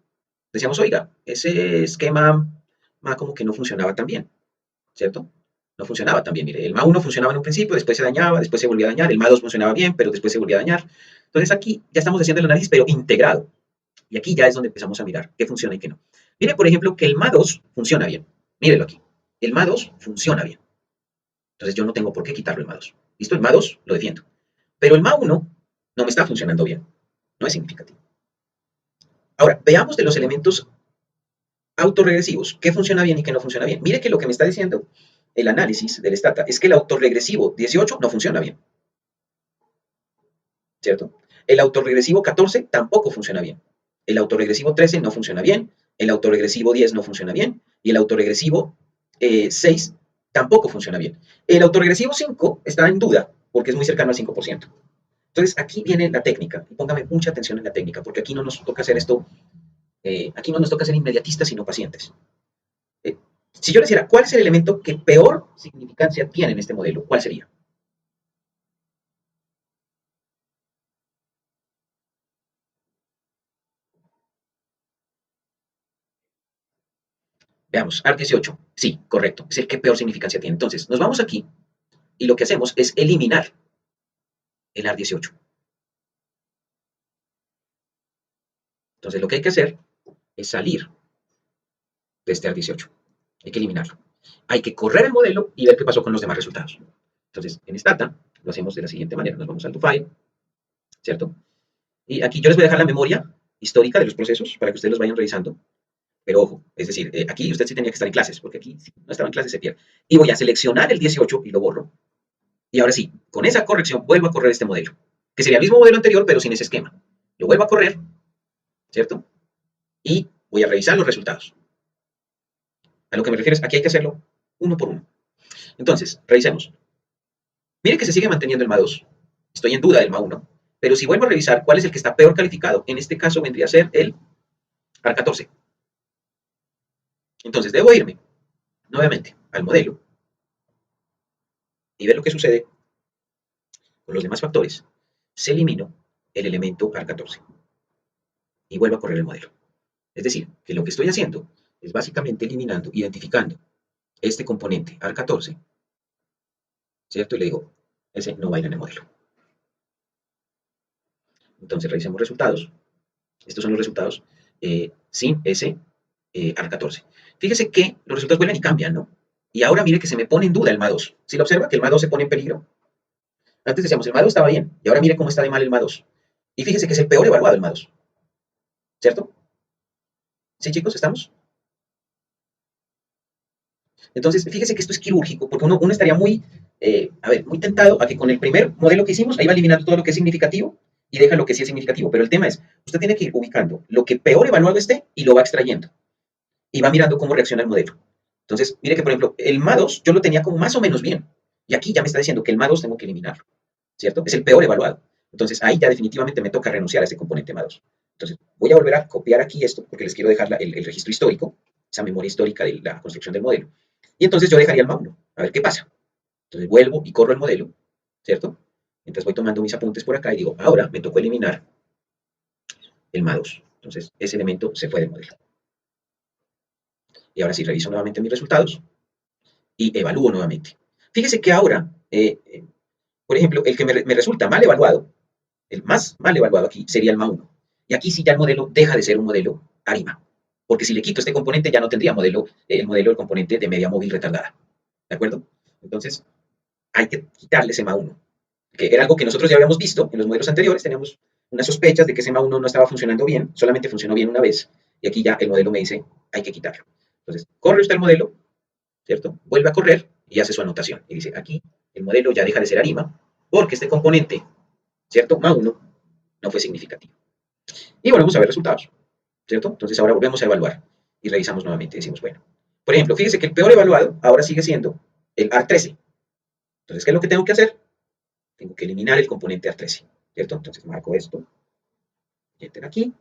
decíamos, oiga, ese esquema MA como que no funcionaba tan bien, ¿cierto? No funcionaba tan bien. Mire, el MA1 funcionaba en un principio, después se dañaba, después se volvía a dañar, el MA2 funcionaba bien, pero después se volvía a dañar. Entonces aquí ya estamos haciendo el análisis, pero integrado. Y aquí ya es donde empezamos a mirar qué funciona y qué no. Mire, por ejemplo, que el MA2 funciona bien. Mírelo aquí. El MA2 funciona bien. Entonces yo no tengo por qué quitarlo el MA2. ¿Listo? El MA2 lo defiendo. Pero el MA1 no me está funcionando bien. No es significativo. Ahora, veamos de los elementos autorregresivos, qué funciona bien y qué no funciona bien. Mire que lo que me está diciendo el análisis del Stata es que el autorregresivo 18 no funciona bien, ¿cierto? El autorregresivo 14 tampoco funciona bien. El autorregresivo 13 no funciona bien. El autorregresivo 10 no funciona bien. Y el autorregresivo 6 tampoco funciona bien. El autorregresivo 5 está en duda porque es muy cercano al 5%. Entonces aquí viene la técnica. Y póngame mucha atención en la técnica porque aquí no nos toca hacer esto, aquí no nos toca ser inmediatistas sino pacientes. Eh, si yo les dijera, ¿cuál es el elemento que peor significancia tiene en este modelo? ¿Cuál sería? Veamos, ART18. Sí, correcto. Es el que peor significancia tiene. Entonces, nos vamos aquí y lo que hacemos es eliminar el ART18. Entonces, lo que hay que hacer es salir de este ART18. Hay que eliminarlo. Hay que correr el modelo y ver qué pasó con los demás resultados. Entonces, en Stata lo hacemos de la siguiente manera. Nos vamos al file, ¿cierto? Y aquí yo les voy a dejar la memoria histórica de los procesos para que ustedes los vayan revisando. Pero ojo, es decir, aquí usted sí tenía que estar en clases, porque aquí si no estaba en clases se pierde. Y voy a seleccionar el 18 y lo borro. Y ahora sí, con esa corrección vuelvo a correr este modelo, que sería el mismo modelo anterior, pero sin ese esquema. Lo vuelvo a correr, ¿cierto? Y voy a revisar los resultados. A lo que me refiero es, aquí hay que hacerlo uno por uno. Entonces, revisemos. Mire que se sigue manteniendo el MA2. Estoy en duda del MA1. Pero si vuelvo a revisar cuál es el que está peor calificado, en este caso vendría a ser el AR14. Entonces, debo irme nuevamente al modelo y ver lo que sucede con los demás factores. Se eliminó el elemento AR14 y vuelvo a correr el modelo. Es decir, que lo que estoy haciendo es básicamente eliminando, identificando este componente AR14, ¿cierto? Y le digo, ese no va a ir en el modelo. Entonces revisemos resultados. Estos son los resultados sin ese AR14. Fíjese que los resultados vuelven y cambian, ¿no? Y ahora mire que se me pone en duda el MA2. ¿Sí lo observa? Que el MA2 se pone en peligro. Antes decíamos, el MA2 estaba bien. Y ahora mire cómo está de mal el MA2. Y fíjese que es el peor evaluado el MA2. ¿Cierto? ¿Sí, chicos? ¿Estamos? Entonces, fíjese que esto es quirúrgico, porque uno estaría muy, a ver, muy tentado a que con el primer modelo que hicimos, ahí va eliminando todo lo que es significativo y deja lo que sí es significativo. Pero el tema es, usted tiene que ir ubicando lo que peor evaluado esté y lo va extrayendo. Y va mirando cómo reacciona el modelo. Entonces, mire que, por ejemplo, el MA2 yo lo tenía como más o menos bien. Y aquí ya me está diciendo que el MA2 tengo que eliminarlo, ¿cierto? Es el peor evaluado. Entonces, ahí ya definitivamente me toca renunciar a este componente MA2. Entonces, voy a volver a copiar aquí esto, porque les quiero dejar el registro histórico, esa memoria histórica de la construcción del modelo. Y entonces yo dejaría el MA1, a ver qué pasa. Entonces vuelvo y corro el modelo, ¿cierto? Mientras voy tomando mis apuntes por acá y digo, ahora me tocó eliminar el MA2. Entonces ese elemento se fue del modelo. Y ahora sí, reviso nuevamente mis resultados y evalúo nuevamente. Fíjese que ahora, por ejemplo, el que me resulta mal evaluado, el más mal evaluado aquí sería el MA1. Y aquí sí ya el modelo deja de ser un modelo ARIMA. Porque si le quito este componente ya no tendría modelo, el modelo del componente de media móvil retardada. ¿De acuerdo? Entonces, hay que quitarle ese MA1, que era algo que nosotros ya habíamos visto en los modelos anteriores, teníamos unas sospechas de que ese MA1 no estaba funcionando bien, solamente funcionó bien una vez, y aquí ya el modelo me dice, hay que quitarlo. Entonces, corre usted el modelo, ¿cierto? Vuelve a correr y hace su anotación, y dice, aquí el modelo ya deja de ser ARIMA, porque este componente, ¿cierto? MA1 no fue significativo. Y volvemos a ver resultados, ¿cierto? Entonces ahora volvemos a evaluar y revisamos nuevamente, decimos, bueno, por ejemplo, fíjese que el peor evaluado ahora sigue siendo el AR13. Entonces, ¿qué es lo que tengo que hacer? Tengo que eliminar el componente AR13, ¿cierto? Entonces marco esto, enter aquí,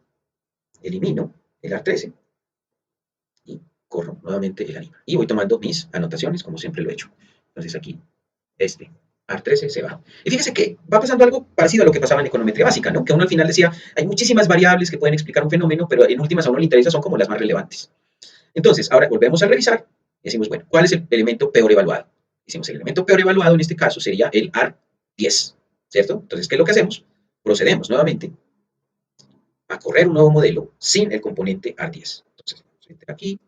elimino el AR13 y corro nuevamente el anima. Y voy tomando mis anotaciones, como siempre lo he hecho. Entonces aquí, este AR13 se va. Y fíjese que va pasando algo parecido a lo que pasaba en econometría básica, ¿no? Que uno al final decía, hay muchísimas variables que pueden explicar un fenómeno, pero en últimas a uno le interesa son como las más relevantes. Entonces, ahora volvemos a revisar y decimos, bueno, ¿cuál es el elemento peor evaluado? Decimos, el elemento peor evaluado en este caso sería el AR10, ¿cierto? Entonces, ¿qué es lo que hacemos? Procedemos nuevamente a correr un nuevo modelo sin el componente AR10. Entonces, aquí,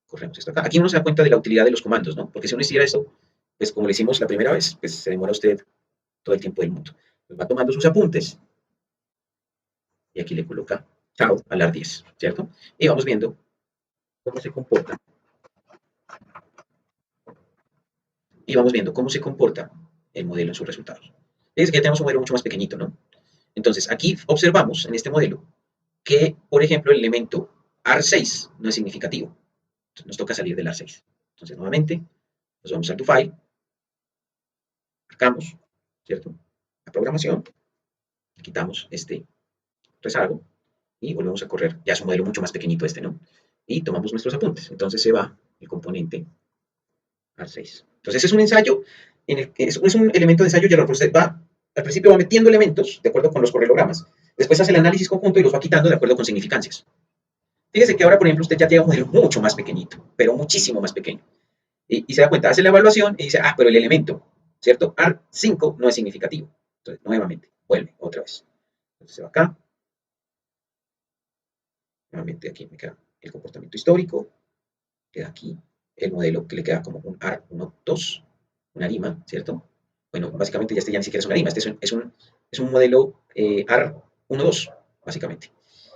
corremos esto acá. Aquí uno se da cuenta de la utilidad de los comandos, ¿no? Porque si uno hiciera esto, pues como lo hicimos la primera vez, pues se demora usted todo el tiempo del mundo. Pues va tomando sus apuntes y aquí le coloca chao, al AR 10, ¿cierto? Y vamos viendo cómo se comporta, y vamos viendo cómo se comporta el modelo en sus resultados. Es que ya tenemos un modelo mucho más pequeñito, ¿no? Entonces, aquí observamos en este modelo que, por ejemplo, el elemento AR6 no es significativo. Entonces, nos toca salir del AR6. Entonces, nuevamente, nos vamos al to file, marcamos, ¿cierto? La programación, quitamos este rezago y volvemos a correr. Ya es un modelo mucho más pequeñito este, ¿no? Y tomamos nuestros apuntes. Entonces se va el componente AR6. Entonces es un ensayo, en el que es un elemento de ensayo y error. Usted va, al principio va metiendo elementos de acuerdo con los correlogramas. Después hace el análisis conjunto y los va quitando de acuerdo con significancias. Fíjese que ahora, por ejemplo, usted ya tiene un modelo mucho más pequeñito, pero muchísimo más pequeño. Y se da cuenta, hace la evaluación y dice, ah, pero el elemento, ¿cierto? AR5 no es significativo. Entonces, nuevamente, vuelve otra vez. Entonces se va acá. Nuevamente aquí me queda el comportamiento histórico. Queda aquí el modelo que le queda como un AR12, una ARIMA, ¿cierto? Bueno, básicamente ya ni siquiera es una ARIMA, este es un modelo AR12, básicamente.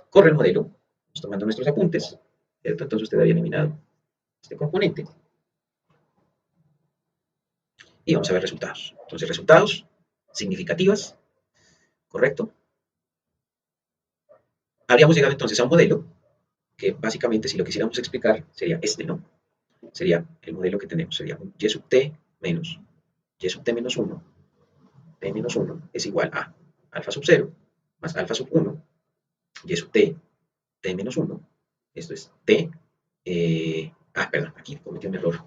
Corre el modelo, vamos tomando nuestros apuntes, ¿cierto? Entonces usted había eliminado este componente. Y vamos a ver resultados. Entonces, resultados significativas, ¿correcto? Habríamos llegado entonces a un modelo que básicamente, si lo quisiéramos explicar, sería este, ¿no? Sería el modelo que tenemos, sería un y sub t menos y sub t menos 1, t menos 1 es igual a alfa sub 0 más alfa sub 1, y sub t, t menos 1, esto es t, perdón, aquí cometí un error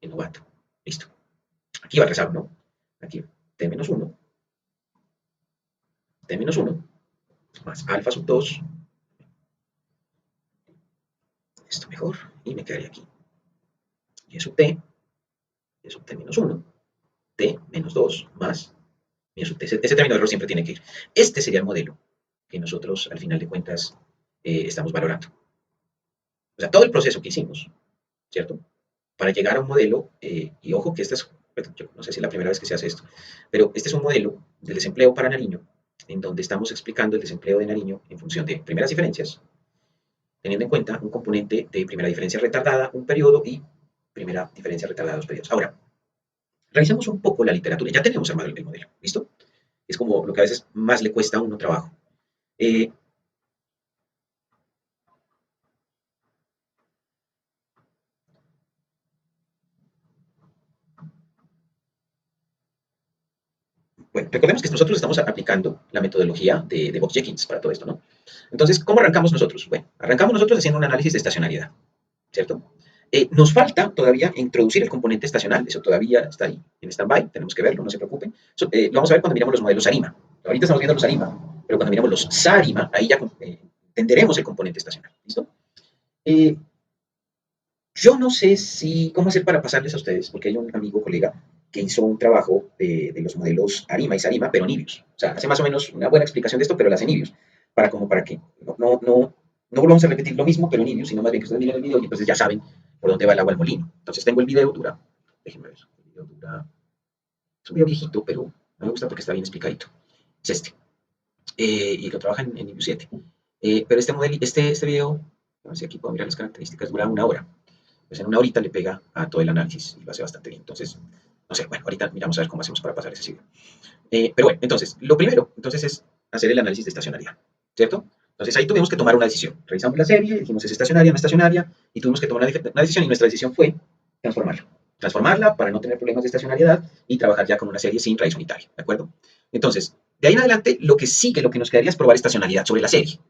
en novato, listo. Aquí va a rezar, ¿no? Aquí, t menos 1, t menos 1, más alfa sub 2, esto mejor, y me quedaría aquí. Y sub t menos 1, t menos 2, más y sub t. Ese término de error siempre tiene que ir. Este sería el modelo que nosotros, al final de cuentas, estamos valorando. O sea, todo el proceso que hicimos, ¿cierto? Para llegar a un modelo, y ojo que esta es, yo no sé si es la primera vez que se hace esto, pero este es un modelo del desempleo para Nariño, en donde estamos explicando el desempleo de Nariño en función de primeras diferencias, teniendo en cuenta un componente de primera diferencia retardada, un periodo, y primera diferencia retardada, dos periodos. Ahora, revisemos un poco la literatura. Ya tenemos el modelo, ¿listo? Es como lo que a veces más le cuesta a uno trabajo. Bueno, recordemos que nosotros estamos aplicando la metodología de Box-Jenkins para todo esto, ¿no? Entonces, ¿cómo arrancamos nosotros? Bueno, arrancamos nosotros haciendo un análisis de estacionalidad, ¿cierto? Nos falta todavía introducir el componente estacional, eso todavía está ahí en stand-by, tenemos que verlo, no se preocupen. Lo vamos a ver cuando miramos los modelos ARIMA. Ahorita estamos viendo los ARIMA, pero cuando miramos los SARIMA, ahí ya entenderemos el componente estacional, ¿listo? Yo no sé cómo hacer para pasarles a ustedes, porque hay un amigo, colega, que hizo un trabajo de los modelos ARIMA y SARIMA, pero en Ivius. O sea, hace más o menos una buena explicación de esto, pero las en Ivius. Para que no volvamos a repetir lo mismo, pero en Ivius, sino más bien que ustedes miren el video y entonces ya saben por dónde va el agua al molino. Entonces tengo el video, déjenme ver, el video es un video viejito, pero no me gusta porque está bien explicadito. Es este. Y lo trabaja en Ivius 7. Pero este video, a ver si aquí puedo mirar las características, dura una hora. Pues en una horita le pega a todo el análisis y lo hace bastante bien. Entonces, no sé, bueno, ahorita miramos a ver cómo hacemos para pasar ese video. Pero bueno, entonces, lo primero, entonces, es hacer el análisis de estacionalidad, ¿cierto? Entonces ahí tuvimos que tomar una decisión. Revisamos la serie, dijimos es estacionaria, no estacionaria, y tuvimos que tomar una decisión, y nuestra decisión fue transformarla. Transformarla para no tener problemas de estacionalidad y trabajar ya con una serie sin raíz unitaria, ¿de acuerdo? Entonces, de ahí en adelante, lo que nos quedaría es probar estacionalidad sobre la serie.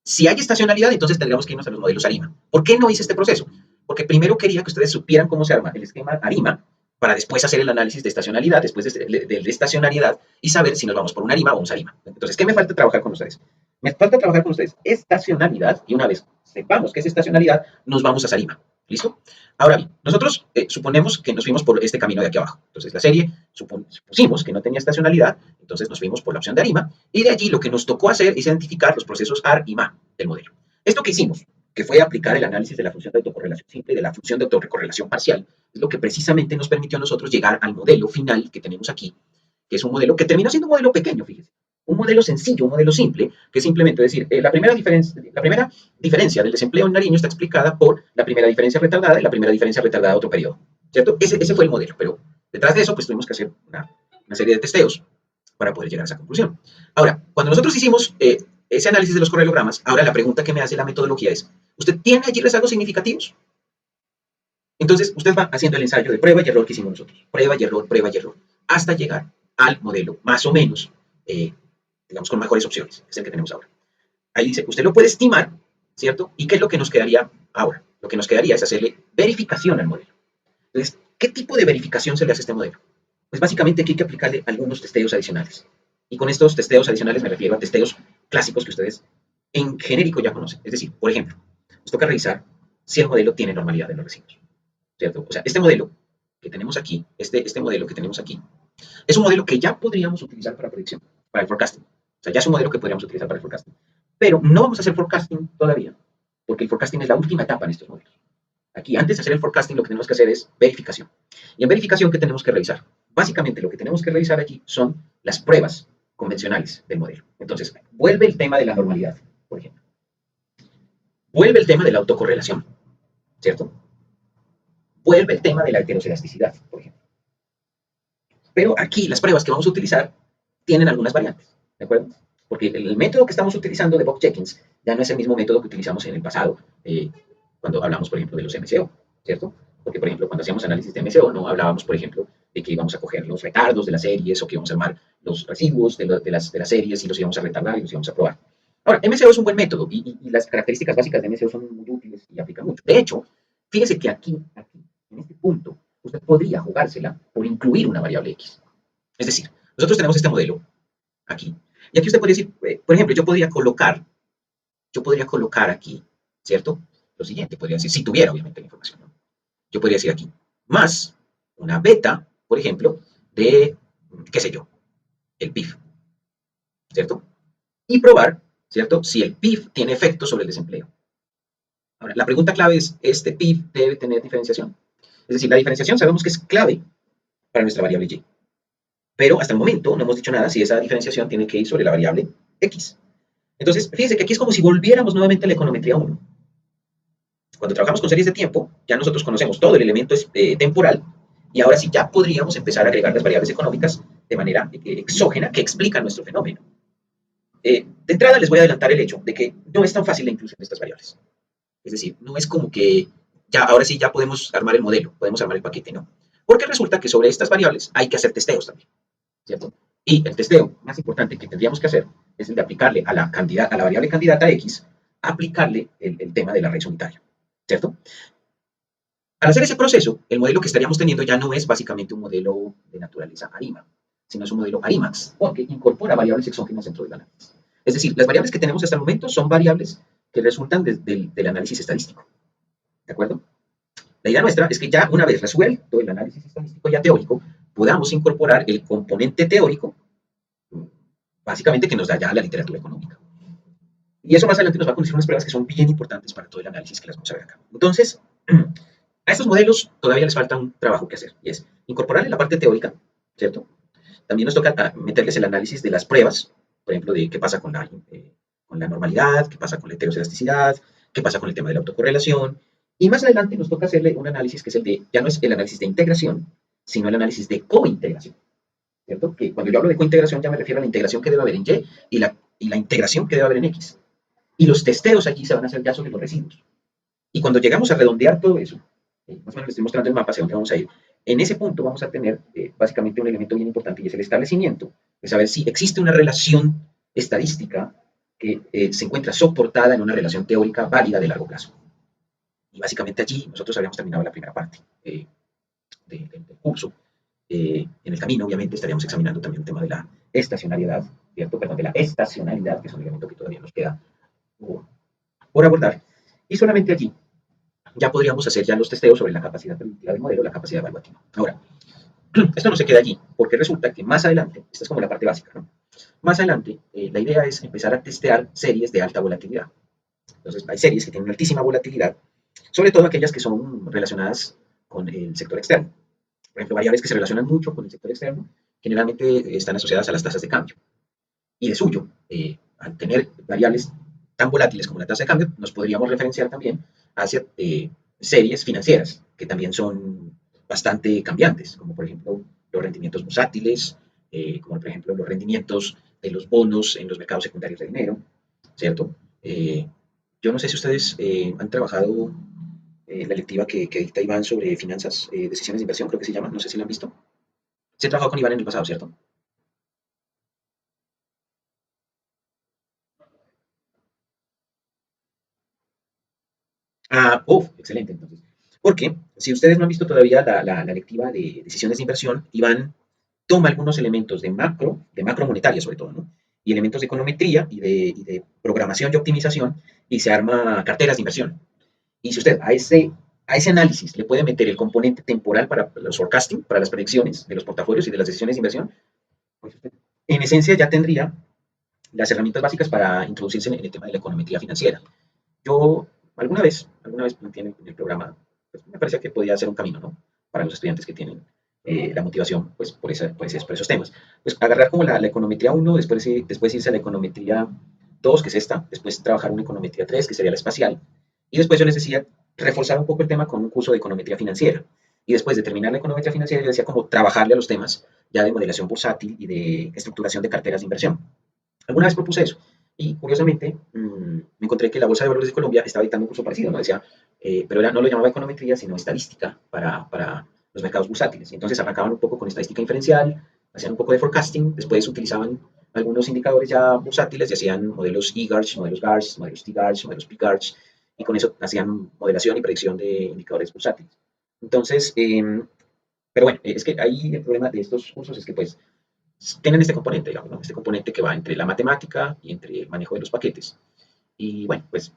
Si hay estacionalidad, entonces tendríamos que irnos a los modelos ARIMA. ¿Por qué no hice este proceso? Porque primero quería que ustedes supieran cómo se arma el esquema ARIMA para después hacer el análisis de estacionalidad, después de estacionalidad, y saber si nos vamos por un ARIMA o un SARIMA. Entonces, ¿qué me falta trabajar con ustedes? Me falta trabajar con ustedes estacionalidad, y una vez sepamos qué es estacionalidad, nos vamos a SARIMA. ¿Listo? Ahora bien, nosotros suponemos que nos fuimos por este camino de aquí abajo. Entonces, la serie supusimos que no tenía estacionalidad, entonces nos fuimos por la opción de ARIMA, y de allí lo que nos tocó hacer es identificar los procesos AR y MA del modelo. Esto que hicimos, que fue aplicar el análisis de la función de autocorrelación simple y de la función de autorrecorrelación parcial, es lo que precisamente nos permitió a nosotros llegar al modelo final que tenemos aquí, que es un modelo que termina siendo un modelo pequeño, fíjense. Un modelo sencillo, un modelo simple, que es simplemente decir, la primera diferencia del desempleo en Nariño está explicada por la primera diferencia retardada y la primera diferencia retardada de otro periodo, ¿cierto? Ese fue el modelo, pero detrás de eso, pues tuvimos que hacer una serie de testeos para poder llegar a esa conclusión. Ahora, cuando nosotros hicimos ese análisis de los correlogramas, ahora la pregunta que me hace la metodología es, ¿usted tiene allí rezagos significativos? Entonces, usted va haciendo el ensayo de prueba y error que hicimos nosotros. Prueba y error, hasta llegar al modelo más o menos, digamos, con mejores opciones, que es el que tenemos ahora. Ahí dice, usted lo puede estimar, ¿cierto? ¿Y qué es lo que nos quedaría ahora? Lo que nos quedaría es hacerle verificación al modelo. Entonces, ¿qué tipo de verificación se le hace a este modelo? Pues básicamente aquí hay que aplicarle algunos testeos adicionales. Y con estos testeos adicionales me refiero a testeos clásicos que ustedes en genérico ya conocen. Es decir, por ejemplo, nos toca revisar si el modelo tiene normalidad de los residuos, ¿cierto? O sea, este modelo que tenemos aquí, este modelo que tenemos aquí, es un modelo que ya podríamos utilizar para predicción, para el forecasting. O sea, ya es un modelo que podríamos utilizar para el forecasting. Pero no vamos a hacer forecasting todavía, porque el forecasting es la última etapa en estos modelos. Aquí, antes de hacer el forecasting, lo que tenemos que hacer es verificación. Y en verificación, ¿qué tenemos que revisar? Básicamente, lo que tenemos que revisar aquí son las pruebas convencionales del modelo. Entonces, vuelve el tema de la normalidad, por ejemplo. Vuelve el tema de la autocorrelación, ¿cierto? Vuelve el tema de la heteroscedasticidad, por ejemplo. Pero aquí, las pruebas que vamos a utilizar tienen algunas variantes, ¿de acuerdo? Porque el método que estamos utilizando de box checkings ya no es el mismo método que utilizamos en el pasado, cuando hablamos, por ejemplo, de los MCO, ¿cierto? Porque, por ejemplo, cuando hacíamos análisis de MCO, no hablábamos, por ejemplo, de que íbamos a coger los retardos de las series o que íbamos a armar los residuos de las series y los íbamos a retardar y los íbamos a probar. Ahora, MCO es un buen método y las características básicas de MCO son muy útiles y aplican mucho. De hecho, fíjese que aquí, en este punto, usted podría jugársela por incluir una variable X. Es decir, nosotros tenemos este modelo aquí. Y aquí usted podría decir, por ejemplo, yo podría colocar aquí, ¿cierto? Lo siguiente, podría decir, si tuviera obviamente la información, ¿no? Yo podría decir aquí, más una beta, por ejemplo, de, qué sé yo, el PIB, ¿cierto? Y probar, ¿cierto? Si el PIB tiene efecto sobre el desempleo. Ahora, la pregunta clave es, ¿este PIB debe tener diferenciación? Es decir, la diferenciación sabemos que es clave para nuestra variable Y. Pero hasta el momento no hemos dicho nada si esa diferenciación tiene que ir sobre la variable X. Entonces, fíjense que aquí es como si volviéramos nuevamente a la econometría 1. Cuando trabajamos con series de tiempo, ya nosotros conocemos todo el elemento temporal y ahora sí ya podríamos empezar a agregar las variables económicas de manera exógena que explican nuestro fenómeno. De entrada les voy a adelantar el hecho de que no es tan fácil la inclusión de estas variables. Es decir, no es como que ya, ahora sí ya podemos armar el modelo, podemos armar el paquete, no. Porque resulta que sobre estas variables hay que hacer testeos también, ¿cierto? Y el testeo más importante que tendríamos que hacer es el de aplicarle a la variable candidata X, aplicarle el tema de la raíz unitaria, ¿cierto? Al hacer ese proceso, el modelo que estaríamos teniendo ya no es básicamente un modelo de naturaleza ARIMA, sino es un modelo ARIMAX, porque incorpora variables exógenas dentro del análisis. Es decir, las variables que tenemos hasta el momento son variables que resultan del análisis estadístico, ¿de acuerdo? La idea nuestra es que ya una vez resuelto el análisis estadístico ya teórico, podamos incorporar el componente teórico, básicamente que nos da ya la literatura económica. Y eso más adelante nos va a conducir unas pruebas que son bien importantes para todo el análisis que las vamos a ver acá. Entonces, a estos modelos todavía les falta un trabajo que hacer, y es incorporarle la parte teórica, ¿cierto? También nos toca meterles el análisis de las pruebas, por ejemplo, de qué pasa con la normalidad, qué pasa con la heteroscedasticidad, qué pasa con el tema de la autocorrelación, y más adelante nos toca hacerle un análisis que es el de, ya no es el análisis de integración, sino el análisis de cointegración, ¿cierto? Que cuando yo hablo de cointegración ya me refiero a la integración que debe haber en Y y la integración que debe haber en X. Y los testeos aquí se van a hacer ya sobre los residuos. Y cuando llegamos a redondear todo eso, más o menos les estoy mostrando el mapa hacia dónde vamos a ir, en ese punto vamos a tener básicamente un elemento bien importante y es el establecimiento, de saber si existe una relación estadística que se encuentra soportada en una relación teórica válida de largo plazo. Y básicamente allí nosotros habíamos terminado la primera parte del curso. En el camino, obviamente, estaríamos examinando también el tema de la estacionalidad, ¿cierto? Perdón, de la estacionalidad, que es un elemento que todavía nos queda por abordar. Y solamente allí ya podríamos hacer ya los testeos sobre la capacidad predictiva del modelo, la capacidad evaluativa. Ahora, esto no se queda allí, porque resulta que más adelante, esta es como la parte básica, ¿no? Más adelante, la idea es empezar a testear series de alta volatilidad. Entonces, hay series que tienen altísima volatilidad, sobre todo aquellas que son relacionadas con el sector externo. Por ejemplo, variables que se relacionan mucho con el sector externo, generalmente están asociadas a las tasas de cambio. Y de suyo, al tener variables tan volátiles como la tasa de cambio, nos podríamos referenciar también hacia series financieras, que también son bastante cambiantes, como por ejemplo los rendimientos bursátiles, como por ejemplo los rendimientos de los bonos en los mercados secundarios de dinero, ¿cierto? Yo no sé si ustedes han trabajado la lectiva que dicta Iván sobre finanzas, decisiones de inversión, creo que se llama, no sé si la han visto. Se ha trabajado con Iván en el pasado, ¿cierto? Ah, excelente, entonces. Porque si ustedes no han visto todavía la lectiva de decisiones de inversión, Iván toma algunos elementos de macro monetaria sobre todo, ¿no? Y elementos de econometría y de programación y optimización y se arma carteras de inversión. Y si usted a ese análisis le puede meter el componente temporal para los forecasting, para las predicciones de los portafolios y de las decisiones de inversión, pues usted en esencia ya tendría las herramientas básicas para introducirse en el tema de la econometría financiera. Yo alguna vez planteé en el programa, pues me parecía que podía ser un camino, ¿no? Para los estudiantes que tienen la motivación, pues, por esos temas. Pues agarrar como la econometría uno, después irse a la econometría 2, que es esta, después trabajar una econometría 3, que sería la espacial, y después yo les decía reforzar un poco el tema con un curso de econometría financiera. Y después de terminar la econometría financiera, yo decía como trabajarle a los temas ya de modelación bursátil y de estructuración de carteras de inversión. Alguna vez propuse eso. Y curiosamente, me encontré que la Bolsa de Valores de Colombia estaba dictando un curso parecido, ¿no? Decía, pero no lo llamaba econometría, sino estadística para los mercados bursátiles. Y entonces arrancaban un poco con estadística inferencial, hacían un poco de forecasting, después utilizaban algunos indicadores ya bursátiles y hacían modelos E-GARCH, modelos GARCH, modelos T-GARCH, modelos P-GARCH, y con eso hacían modelación y predicción de indicadores bursátiles. Entonces, pero bueno, es que ahí el problema de estos cursos es que pues tienen este componente, digamos, ¿no? Este componente que va entre la matemática y entre el manejo de los paquetes. Y bueno, pues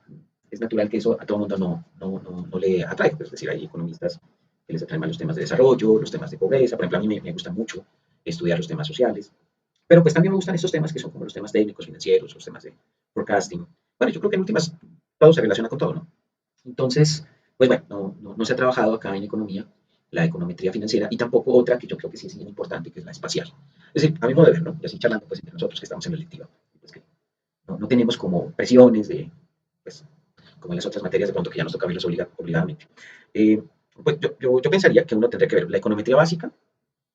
es natural que eso a todo el mundo no le atrae. Pues, es decir, hay economistas que les atraen más los temas de desarrollo, los temas de pobreza. Por ejemplo, a mí me gusta mucho estudiar los temas sociales. Pero pues también me gustan estos temas que son como los temas técnicos, financieros, los temas de forecasting. Bueno, yo creo que en últimas todo se relaciona con todo, ¿no? Entonces, pues bueno, no se ha trabajado acá en economía la econometría financiera y tampoco otra que yo creo que sí es bien importante, que es la espacial. Es decir, a mi modo de ver, ¿no? Y así charlando pues entre nosotros que estamos en la electiva, pues que no tenemos como presiones de, pues, como en las otras materias de pronto que ya nos toca verlos obligadamente. Eh, pues yo pensaría que uno tendría que ver la econometría básica,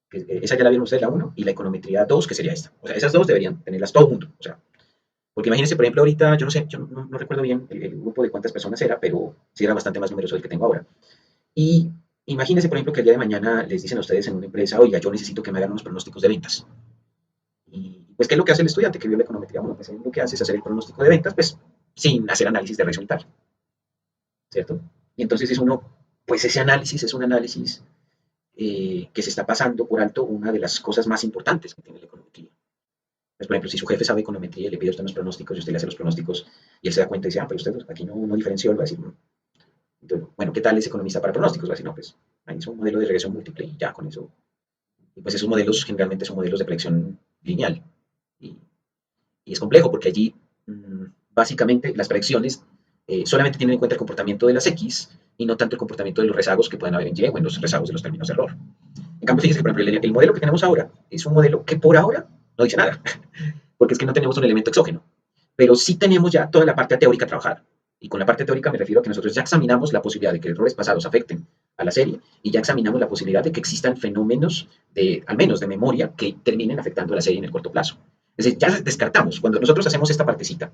que esa ya la vieron ustedes la uno, y la econometría 2, que sería esta. O sea, esas dos deberían tenerlas todo el mundo. O sea, porque imagínense, por ejemplo, ahorita, yo no sé, yo no recuerdo bien el grupo de cuántas personas era, pero sí era bastante más numeroso del que tengo ahora. Y imagínense, por ejemplo, que el día de mañana les dicen a ustedes en una empresa, oiga, yo necesito que me hagan unos pronósticos de ventas. Y pues, ¿qué es lo que hace el estudiante que vio la econometría? Bueno, pues lo que hace es hacer el pronóstico de ventas, pues, sin hacer análisis de resultado, ¿cierto? Y entonces es uno, pues ese análisis es un análisis que se está pasando por alto una de las cosas más importantes que tiene la econometría. Pues, por ejemplo, si su jefe sabe econometría y le pide a usted unos pronósticos y usted le hace los pronósticos y él se da cuenta y dice, pero usted aquí no diferenció, él va a decir, "No". Entonces, bueno, ¿qué tal es economista para pronósticos? Va a decir, no, pues ahí es un modelo de regresión múltiple y ya con eso. Y pues esos modelos generalmente son modelos de predicción lineal. Y, y es complejo porque allí básicamente las predicciones solamente tienen en cuenta el comportamiento de las X y no tanto el comportamiento de los rezagos que pueden haber en Y o en los rezagos de los términos de error. En cambio, fíjense que, por ejemplo, el modelo que tenemos ahora es un modelo que por ahora no dice nada, porque es que no tenemos un elemento exógeno, pero sí tenemos ya toda la parte teórica trabajada. Y con la parte teórica me refiero a que nosotros ya examinamos la posibilidad de que errores pasados afecten a la serie y ya examinamos la posibilidad de que existan fenómenos al menos de memoria, que terminen afectando a la serie en el corto plazo. Es decir, ya descartamos, cuando nosotros hacemos esta partecita,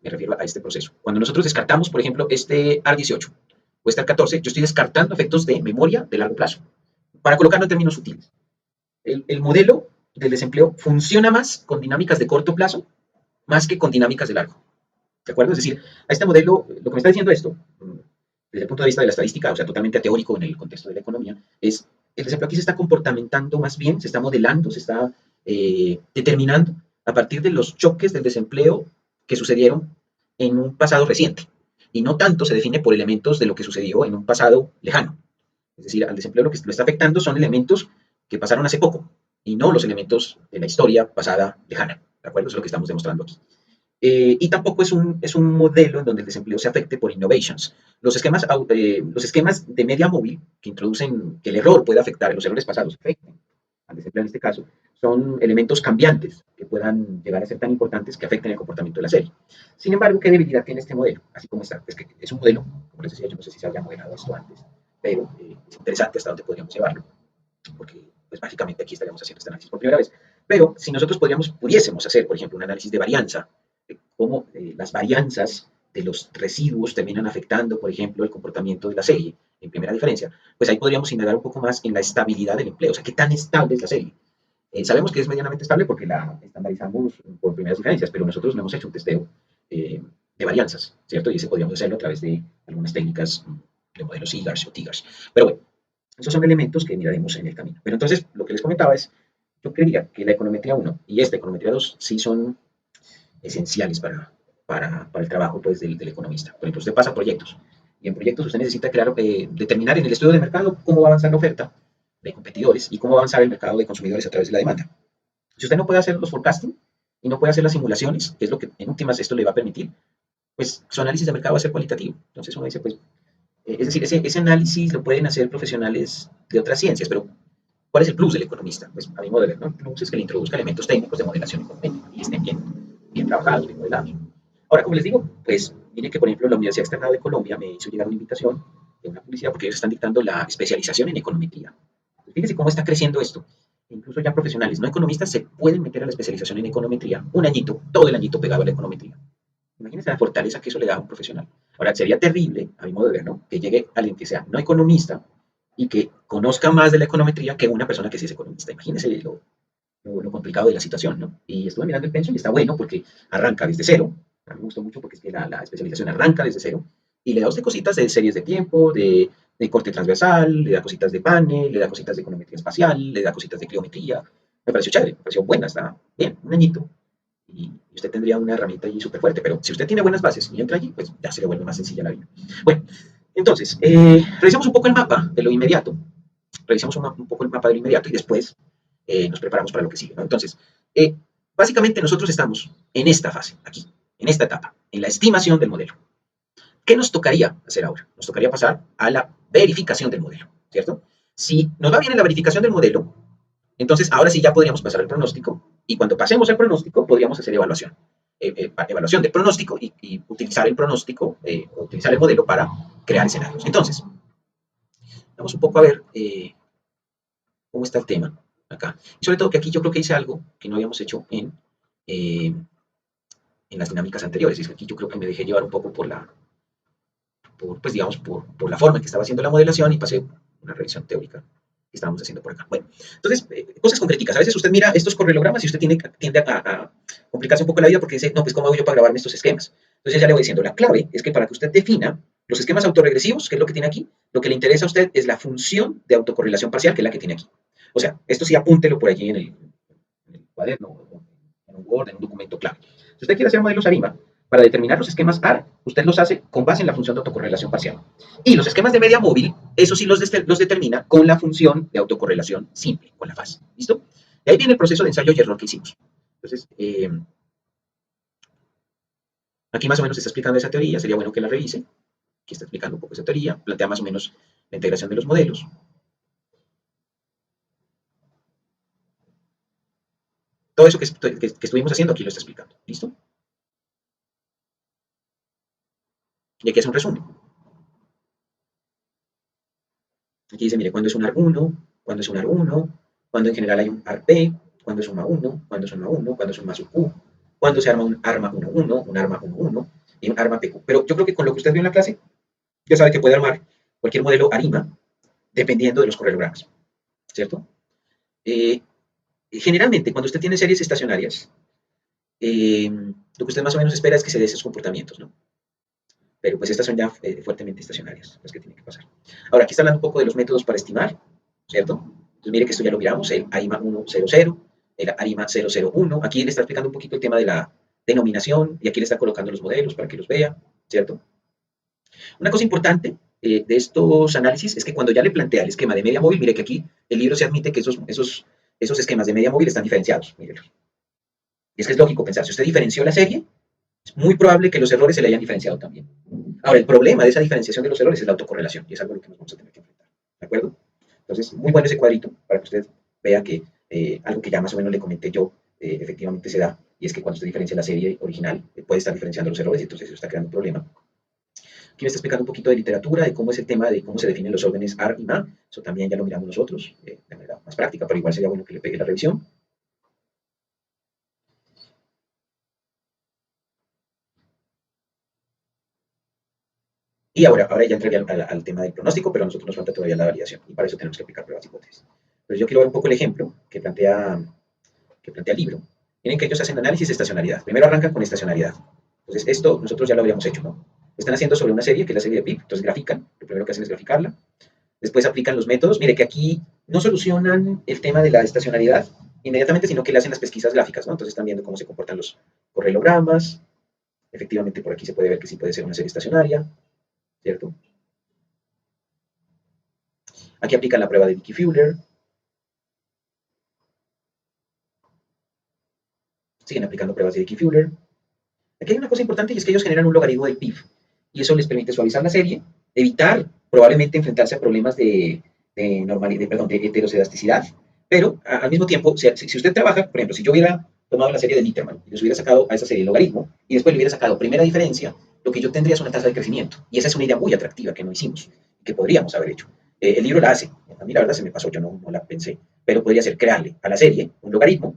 me refiero a este proceso, cuando nosotros descartamos, por ejemplo, este AR18 o este AR14, yo estoy descartando efectos de memoria de largo plazo. Para colocarlo en términos sutiles, el modelo del desempleo funciona más con dinámicas de corto plazo más que con dinámicas de largo. ¿De acuerdo? Es decir, a este modelo, lo que me está diciendo esto, desde el punto de vista de la estadística, o sea, totalmente teórico en el contexto de la economía, es el desempleo aquí se está comportamentando más bien, se está modelando, se está determinando a partir de los choques del desempleo que sucedieron en un pasado reciente. Y no tanto se define por elementos de lo que sucedió en un pasado lejano. Es decir, al desempleo lo que lo está afectando son elementos que pasaron hace poco y no los elementos de la historia pasada lejana. ¿De acuerdo? Eso es lo que estamos demostrando aquí. Y tampoco es un modelo en donde el desempleo se afecte por innovations. Los esquemas de media móvil que introducen que el error puede afectar, los errores pasados afecten al desempleado en este caso, son elementos cambiantes que puedan llegar a ser tan importantes que afecten el comportamiento de la serie. Sin embargo, ¿qué debilidad tiene este modelo? Así como está, es que es un modelo, como les decía, yo no sé si se había modelado esto antes, pero es interesante hasta dónde podríamos llevarlo, porque pues básicamente aquí estaríamos haciendo este análisis por primera vez. Pero si nosotros pudiésemos hacer, por ejemplo, un análisis de varianza, de cómo las varianzas de los residuos terminan afectando, por ejemplo, el comportamiento de la serie, en primera diferencia, pues ahí podríamos indagar un poco más en la estabilidad del empleo, o sea, qué tan estable es la serie. Sabemos que es medianamente estable porque la estandarizamos por primeras diferencias, pero nosotros no hemos hecho un testeo de varianzas, ¿cierto? Y ese podríamos hacerlo a través de algunas técnicas de modelos IGARS o TIGARS. Pero bueno, esos son elementos que miraremos en el camino. Pero entonces, lo que les comentaba es, yo creería que la econometría 1 y esta econometría 2 sí son esenciales para el trabajo pues, del economista. Por ejemplo, usted pasa proyectos y en proyectos usted necesita determinar en el estudio de mercado cómo va a avanzar la oferta de competidores y cómo va a avanzar el mercado de consumidores a través de la demanda. Si usted no puede hacer los forecasting y no puede hacer las simulaciones, que es lo que en últimas esto le va a permitir, pues su análisis de mercado va a ser cualitativo. Entonces uno dice, pues, es decir, ese análisis lo pueden hacer profesionales de otras ciencias, pero ¿cuál es el plus del economista? Pues a mi modo de ver, ¿no? El plus es que le introduzca elementos técnicos de modelación económica y estén bien trabajados, bien modelados. Ahora, como les digo, pues miren que, por ejemplo, la Universidad Externada de Colombia me hizo llegar una invitación de una publicidad porque ellos están dictando la especialización en econometría. Pues fíjense cómo está creciendo esto. Incluso ya profesionales no economistas se pueden meter a la especialización en econometría un añito, todo el añito pegado a la econometría. Imagínense la fortaleza que eso le da a un profesional. Ahora, sería terrible, a mi modo de ver, ¿no? Que llegue alguien que sea no economista y que conozca más de la econometría que una persona que sí es economista. Imagínense lo complicado de la situación, ¿no? Y estuve mirando el pensum y está bueno porque arranca desde cero. A mí me gustó mucho porque es que la especialización arranca desde cero y le da a usted cositas de series de tiempo, de corte transversal, le da cositas de panel, le da cositas de econometría espacial, le da cositas de cliometría. Me pareció chévere, me pareció buena, está bien, un añito. Y usted tendría una herramienta allí súper fuerte, pero si usted tiene buenas bases y entra allí, pues ya se le vuelve más sencilla la vida. Bueno, entonces, revisamos un poco el mapa de lo inmediato, revisamos un poco el mapa de lo inmediato y después nos preparamos para lo que sigue, ¿no? Entonces, básicamente nosotros estamos en esta fase, aquí, en esta etapa, en la estimación del modelo. ¿Qué nos tocaría hacer ahora? Nos tocaría pasar a la verificación del modelo, ¿cierto? Si nos va bien en la verificación del modelo, entonces ahora sí ya podríamos pasar al pronóstico y cuando pasemos al pronóstico podríamos hacer evaluación. Evaluación del pronóstico y utilizar el pronóstico, utilizar el modelo para crear escenarios. Entonces, vamos un poco a ver cómo está el tema acá. Y sobre todo que aquí yo creo que hice algo que no habíamos hecho en las dinámicas anteriores. Y es que aquí yo creo que me dejé llevar un poco pues digamos, por la forma en que estaba haciendo la modelación y pasé una revisión teórica que estábamos haciendo por acá. Bueno, entonces, cosas concretas. A veces usted mira estos correlogramas y usted tiende a complicarse un poco la vida porque dice, no, pues ¿cómo hago yo para grabarme estos esquemas? Entonces ya le voy diciendo, la clave es que para que usted defina los esquemas autoregresivos, que es lo que tiene aquí, lo que le interesa a usted es la función de autocorrelación parcial, que es la que tiene aquí. O sea, esto sí apúntelo por allí en el cuaderno, en un Word, en un documento clave. Si usted quiere hacer modelos ARIMA, para determinar los esquemas AR, usted los hace con base en la función de autocorrelación parcial. Y los esquemas de media móvil, eso sí los determina con la función de autocorrelación simple, con la fase. ¿Listo? Y ahí viene el proceso de ensayo y error que hicimos. Entonces, aquí más o menos se está explicando esa teoría, sería bueno que la revise. Aquí está explicando un poco esa teoría, plantea más o menos la integración de los modelos. Todo eso que estuvimos haciendo aquí lo está explicando. ¿Listo? Y aquí es un resumen. Aquí dice, mire, cuando es un AR1, cuando es un AR1, cuando en general hay un ARP, cuando es un MA1, cuando es un MA1, cuando es un MA1, cuando se arma un ARMA 1.1, un ARMA 1.1 y un ARMA PQ. Pero yo creo que con lo que usted vio en la clase, ya sabe que puede armar cualquier modelo ARIMA dependiendo de los correlogramas, ¿cierto? Eh, Generalmente, cuando usted tiene series estacionarias, lo que usted más o menos espera es que se dé esos comportamientos, ¿no? Pero pues estas son ya fuertemente estacionarias, las que tienen que pasar. Ahora, aquí está hablando un poco de los métodos para estimar, ¿cierto? Entonces, mire que esto ya lo miramos, el ARIMA 100, el ARIMA 001. Aquí le está explicando un poquito el tema de la denominación y aquí le está colocando los modelos para que los vea, ¿cierto? Una cosa importante de estos análisis es que cuando ya le plantea el esquema de media móvil, mire que aquí el libro se admite que esos esquemas de media móvil están diferenciados, mírelos. Y es que es lógico pensar, si usted diferenció la serie, es muy probable que los errores se le hayan diferenciado también. Ahora, el problema de esa diferenciación de los errores es la autocorrelación, y es algo a lo que nos vamos a tener que enfrentar. ¿De acuerdo? Entonces, muy bueno ese cuadrito para que usted vea que Algo que ya más o menos le comenté yo, efectivamente se da, y es que cuando usted diferencia la serie original, puede estar diferenciando los errores, y entonces eso está creando un problema. Aquí me está explicando un poquito de literatura, de cómo es el tema de cómo se definen los órdenes AR y MA. Eso también ya lo miramos nosotros, de manera más práctica, pero igual sería bueno que le pegue la revisión. Y ahora ya entraría al tema del pronóstico, pero a nosotros nos falta todavía la validación, y para eso tenemos que aplicar pruebas y hipótesis. Entonces yo quiero ver un poco el ejemplo que plantea el libro. Miren que ellos hacen análisis de estacionalidad. Primero arrancan con estacionalidad. Entonces esto nosotros ya lo habríamos hecho, ¿no? Están haciendo sobre una serie, que es la serie de PIB, entonces grafican, lo primero que hacen es graficarla, después aplican los métodos. Mire que aquí no solucionan el tema de la estacionalidad inmediatamente, sino que le hacen las pesquisas gráficas, ¿no? Entonces están viendo cómo se comportan los correlogramas. Efectivamente, por aquí se puede ver que sí puede ser una serie estacionaria, ¿cierto? Aquí aplican la prueba de Dickey-Fuller. Siguen aplicando pruebas de Dickey-Fuller. Aquí hay una cosa importante, y es que ellos generan un logaritmo del PIB, y eso les permite suavizar la serie, evitar probablemente enfrentarse a problemas de heterocedasticidad, pero al mismo tiempo, si usted trabaja, por ejemplo, si yo hubiera tomado la serie de Litterman y les hubiera sacado a esa serie el logaritmo, y después le hubiera sacado primera diferencia, lo que yo tendría es una tasa de crecimiento, y esa es una idea muy atractiva que no hicimos, que podríamos haber hecho. El libro la hace, a mí la verdad se me pasó, yo no la pensé, pero podría ser crearle a la serie un logaritmo,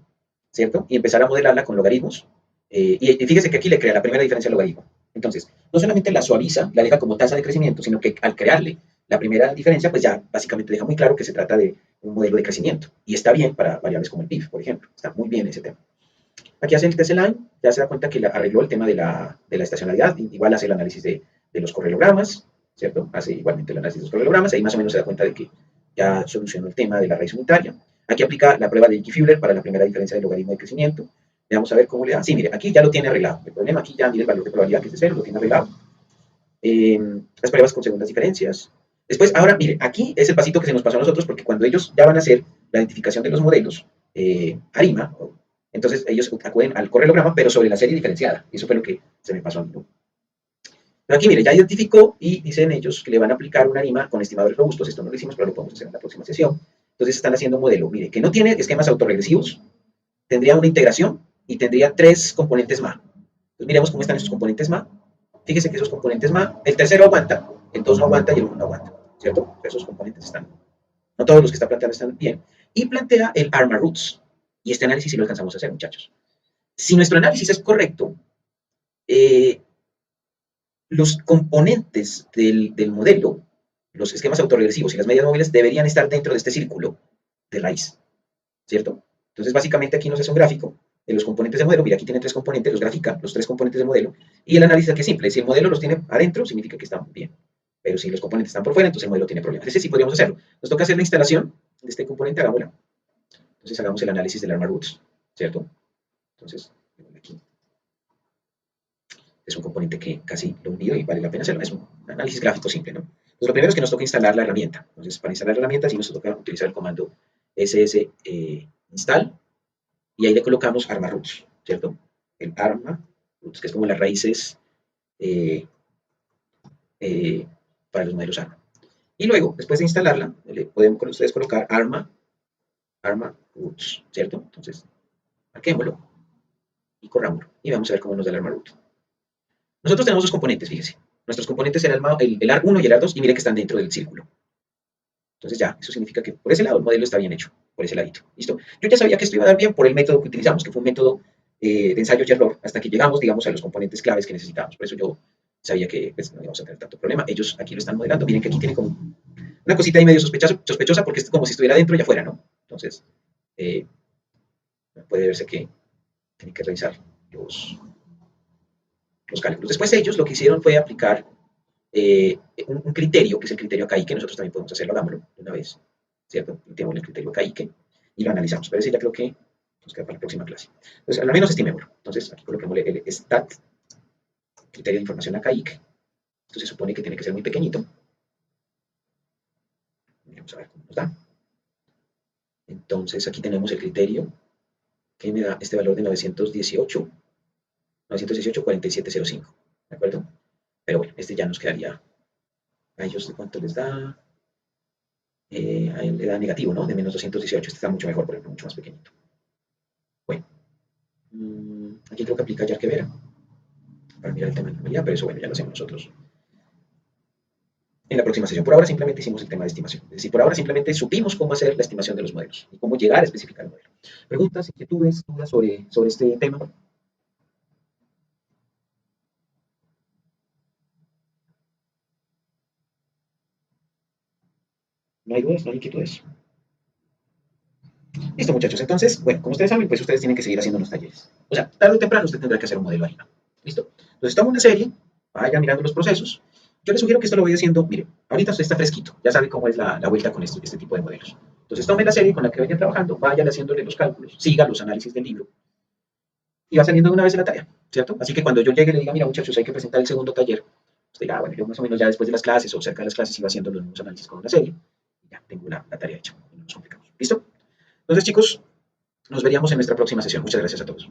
¿cierto? Y empezar a modelarla con logaritmos. Y fíjese que aquí le crea la primera diferencia al logaritmo. Entonces, no solamente la suaviza, la deja como tasa de crecimiento, sino que al crearle la primera diferencia, pues ya básicamente deja muy claro que se trata de un modelo de crecimiento. Y está bien para variables como el PIB, por ejemplo. Está muy bien ese tema. Aquí hace el TC-Line, ya se da cuenta que arregló el tema de la estacionalidad, igual hace el análisis de los correlogramas, ¿cierto? Hace igualmente el análisis de los correlogramas, ahí más o menos se da cuenta de que ya solucionó el tema de la raíz unitaria. Aquí aplica la prueba de Dickey-Fuller para la primera diferencia del logaritmo de crecimiento. Vamos a ver cómo le da. Sí, mire, aquí ya lo tiene arreglado. El problema aquí ya, mire el valor de probabilidad que es de 0, lo tiene arreglado. Las pruebas con segundas diferencias. Después, ahora, mire, aquí es el pasito que se nos pasó a nosotros, porque cuando ellos ya van a hacer la identificación de los modelos, ARIMA, entonces ellos acuden al correlograma, pero sobre la serie diferenciada. Y eso fue lo que se me pasó a mí, ¿no? Pero aquí, mire, ya identificó y dicen ellos que le van a aplicar una ARIMA con estimadores robustos. Esto no lo hicimos, pero lo podemos hacer en la próxima sesión. Entonces están haciendo un modelo, mire, que no tiene esquemas autorregresivos, tendría una integración y tendría 3 componentes MA. Entonces miremos cómo están esos componentes MA. Fíjese que esos componentes MA, el tercero aguanta, el 2 no aguanta y el 1 no aguanta, ¿cierto? Esos componentes están, no todos los que está planteando están bien. Y plantea el ARMA Roots. Y este análisis sí lo alcanzamos a hacer, muchachos. Si nuestro análisis es correcto, eh, los componentes del modelo, los esquemas autorregresivos y las medias móviles deberían estar dentro de este círculo de raíz, ¿cierto? Entonces, básicamente aquí nos hace un gráfico de los componentes de modelo. Mira, aquí tiene 3 componentes, los grafica, los 3 componentes de modelo. Y el análisis aquí es simple. Si el modelo los tiene adentro, significa que están bien. Pero si los componentes están por fuera, entonces el modelo tiene problemas. Ese sí podríamos hacerlo. Nos toca hacer la instalación de este componente, hagámosla. Entonces, hagamos el análisis del ARMA Roots, ¿cierto? Entonces, aquí es un componente que casi lo olvido y vale la pena hacerlo. Es un análisis gráfico simple, ¿no? Entonces, lo primero es que nos toca instalar la herramienta. Entonces, para instalar la herramienta, sí nos toca utilizar el comando ss install, y ahí le colocamos ARMA Roots, ¿cierto? El ARMA Roots, que es como las raíces eh, eh, para los modelos ARMA. Y luego, después de instalarla, le pueden ustedes colocar ARMA Roots, ¿cierto? Entonces, marquémoslo y corrámoslo. Y vamos a ver cómo nos da el ARMA Root. Nosotros tenemos 2 componentes, fíjese. Nuestros componentes eran el AR1 y el AR2, y mire que están dentro del círculo. Entonces ya, eso significa que por ese lado el modelo está bien hecho, por ese ladito. ¿Listo? Yo ya sabía que esto iba a dar bien por el método que utilizamos, que fue un método de ensayo y error, hasta que llegamos, digamos, a los componentes claves que necesitábamos. Por eso yo sabía que pues, no íbamos a tener tanto problema. Ellos aquí lo están modelando. Miren que aquí tiene como una cosita ahí medio sospechosa, porque es como si estuviera dentro y afuera, ¿no? Entonces, eh, puede verse que tiene que revisar los cálculos. Después ellos lo que hicieron fue aplicar un criterio, que es el criterio KI, que nosotros también podemos hacerlo, hagámoslo de una vez, ¿cierto? Planteamos el criterio KI y lo analizamos, pero ese ya creo que nos queda para la próxima clase. Entonces, al menos estimémoslo. Entonces, aquí coloquemos el STAT, criterio de información AKI. Esto se supone que tiene que ser muy pequeñito. Vamos a ver cómo nos da. Entonces, aquí tenemos el criterio que me da este valor de 918,4705, ¿de acuerdo? Pero bueno, este ya nos quedaría a ellos de cuánto les da. A él le da negativo, ¿no? De menos 218. Este está mucho mejor, por ejemplo, mucho más pequeñito. Bueno, aquí creo que aplica Yarkevera para mirar el tema de normalidad, pero eso, bueno, ya lo hacemos nosotros en la próxima sesión. Por ahora simplemente hicimos el tema de estimación. Es decir, por ahora simplemente supimos cómo hacer la estimación de los modelos y cómo llegar a especificar el modelo. ¿Preguntas, inquietudes, dudas sobre este tema? ¿No hay dudas? ¿No hay inquietudes? Listo, muchachos. Entonces, bueno, como ustedes saben, pues ustedes tienen que seguir haciendo los talleres. O sea, tarde o temprano usted tendrá que hacer un modelo ARIMA. ¿Listo? Entonces, toma una serie, vaya mirando los procesos. Yo les sugiero que esto lo vaya haciendo, mire, ahorita usted está fresquito, ya sabe cómo es la vuelta con este tipo de modelos. Entonces, tome la serie con la que vaya trabajando, vayan haciéndole los cálculos, siga los análisis del libro y va saliendo de una vez en la tarea, ¿cierto? Así que cuando yo llegue y le diga, mira, muchachos, hay que presentar el segundo taller, usted dirá, bueno, yo más o menos ya después de las clases o cerca de las clases iba haciendo los mismos análisis con una serie y ya tengo la tarea hecha, no nos complicamos. ¿Listo? Entonces, chicos, nos veríamos en nuestra próxima sesión. Muchas gracias a todos.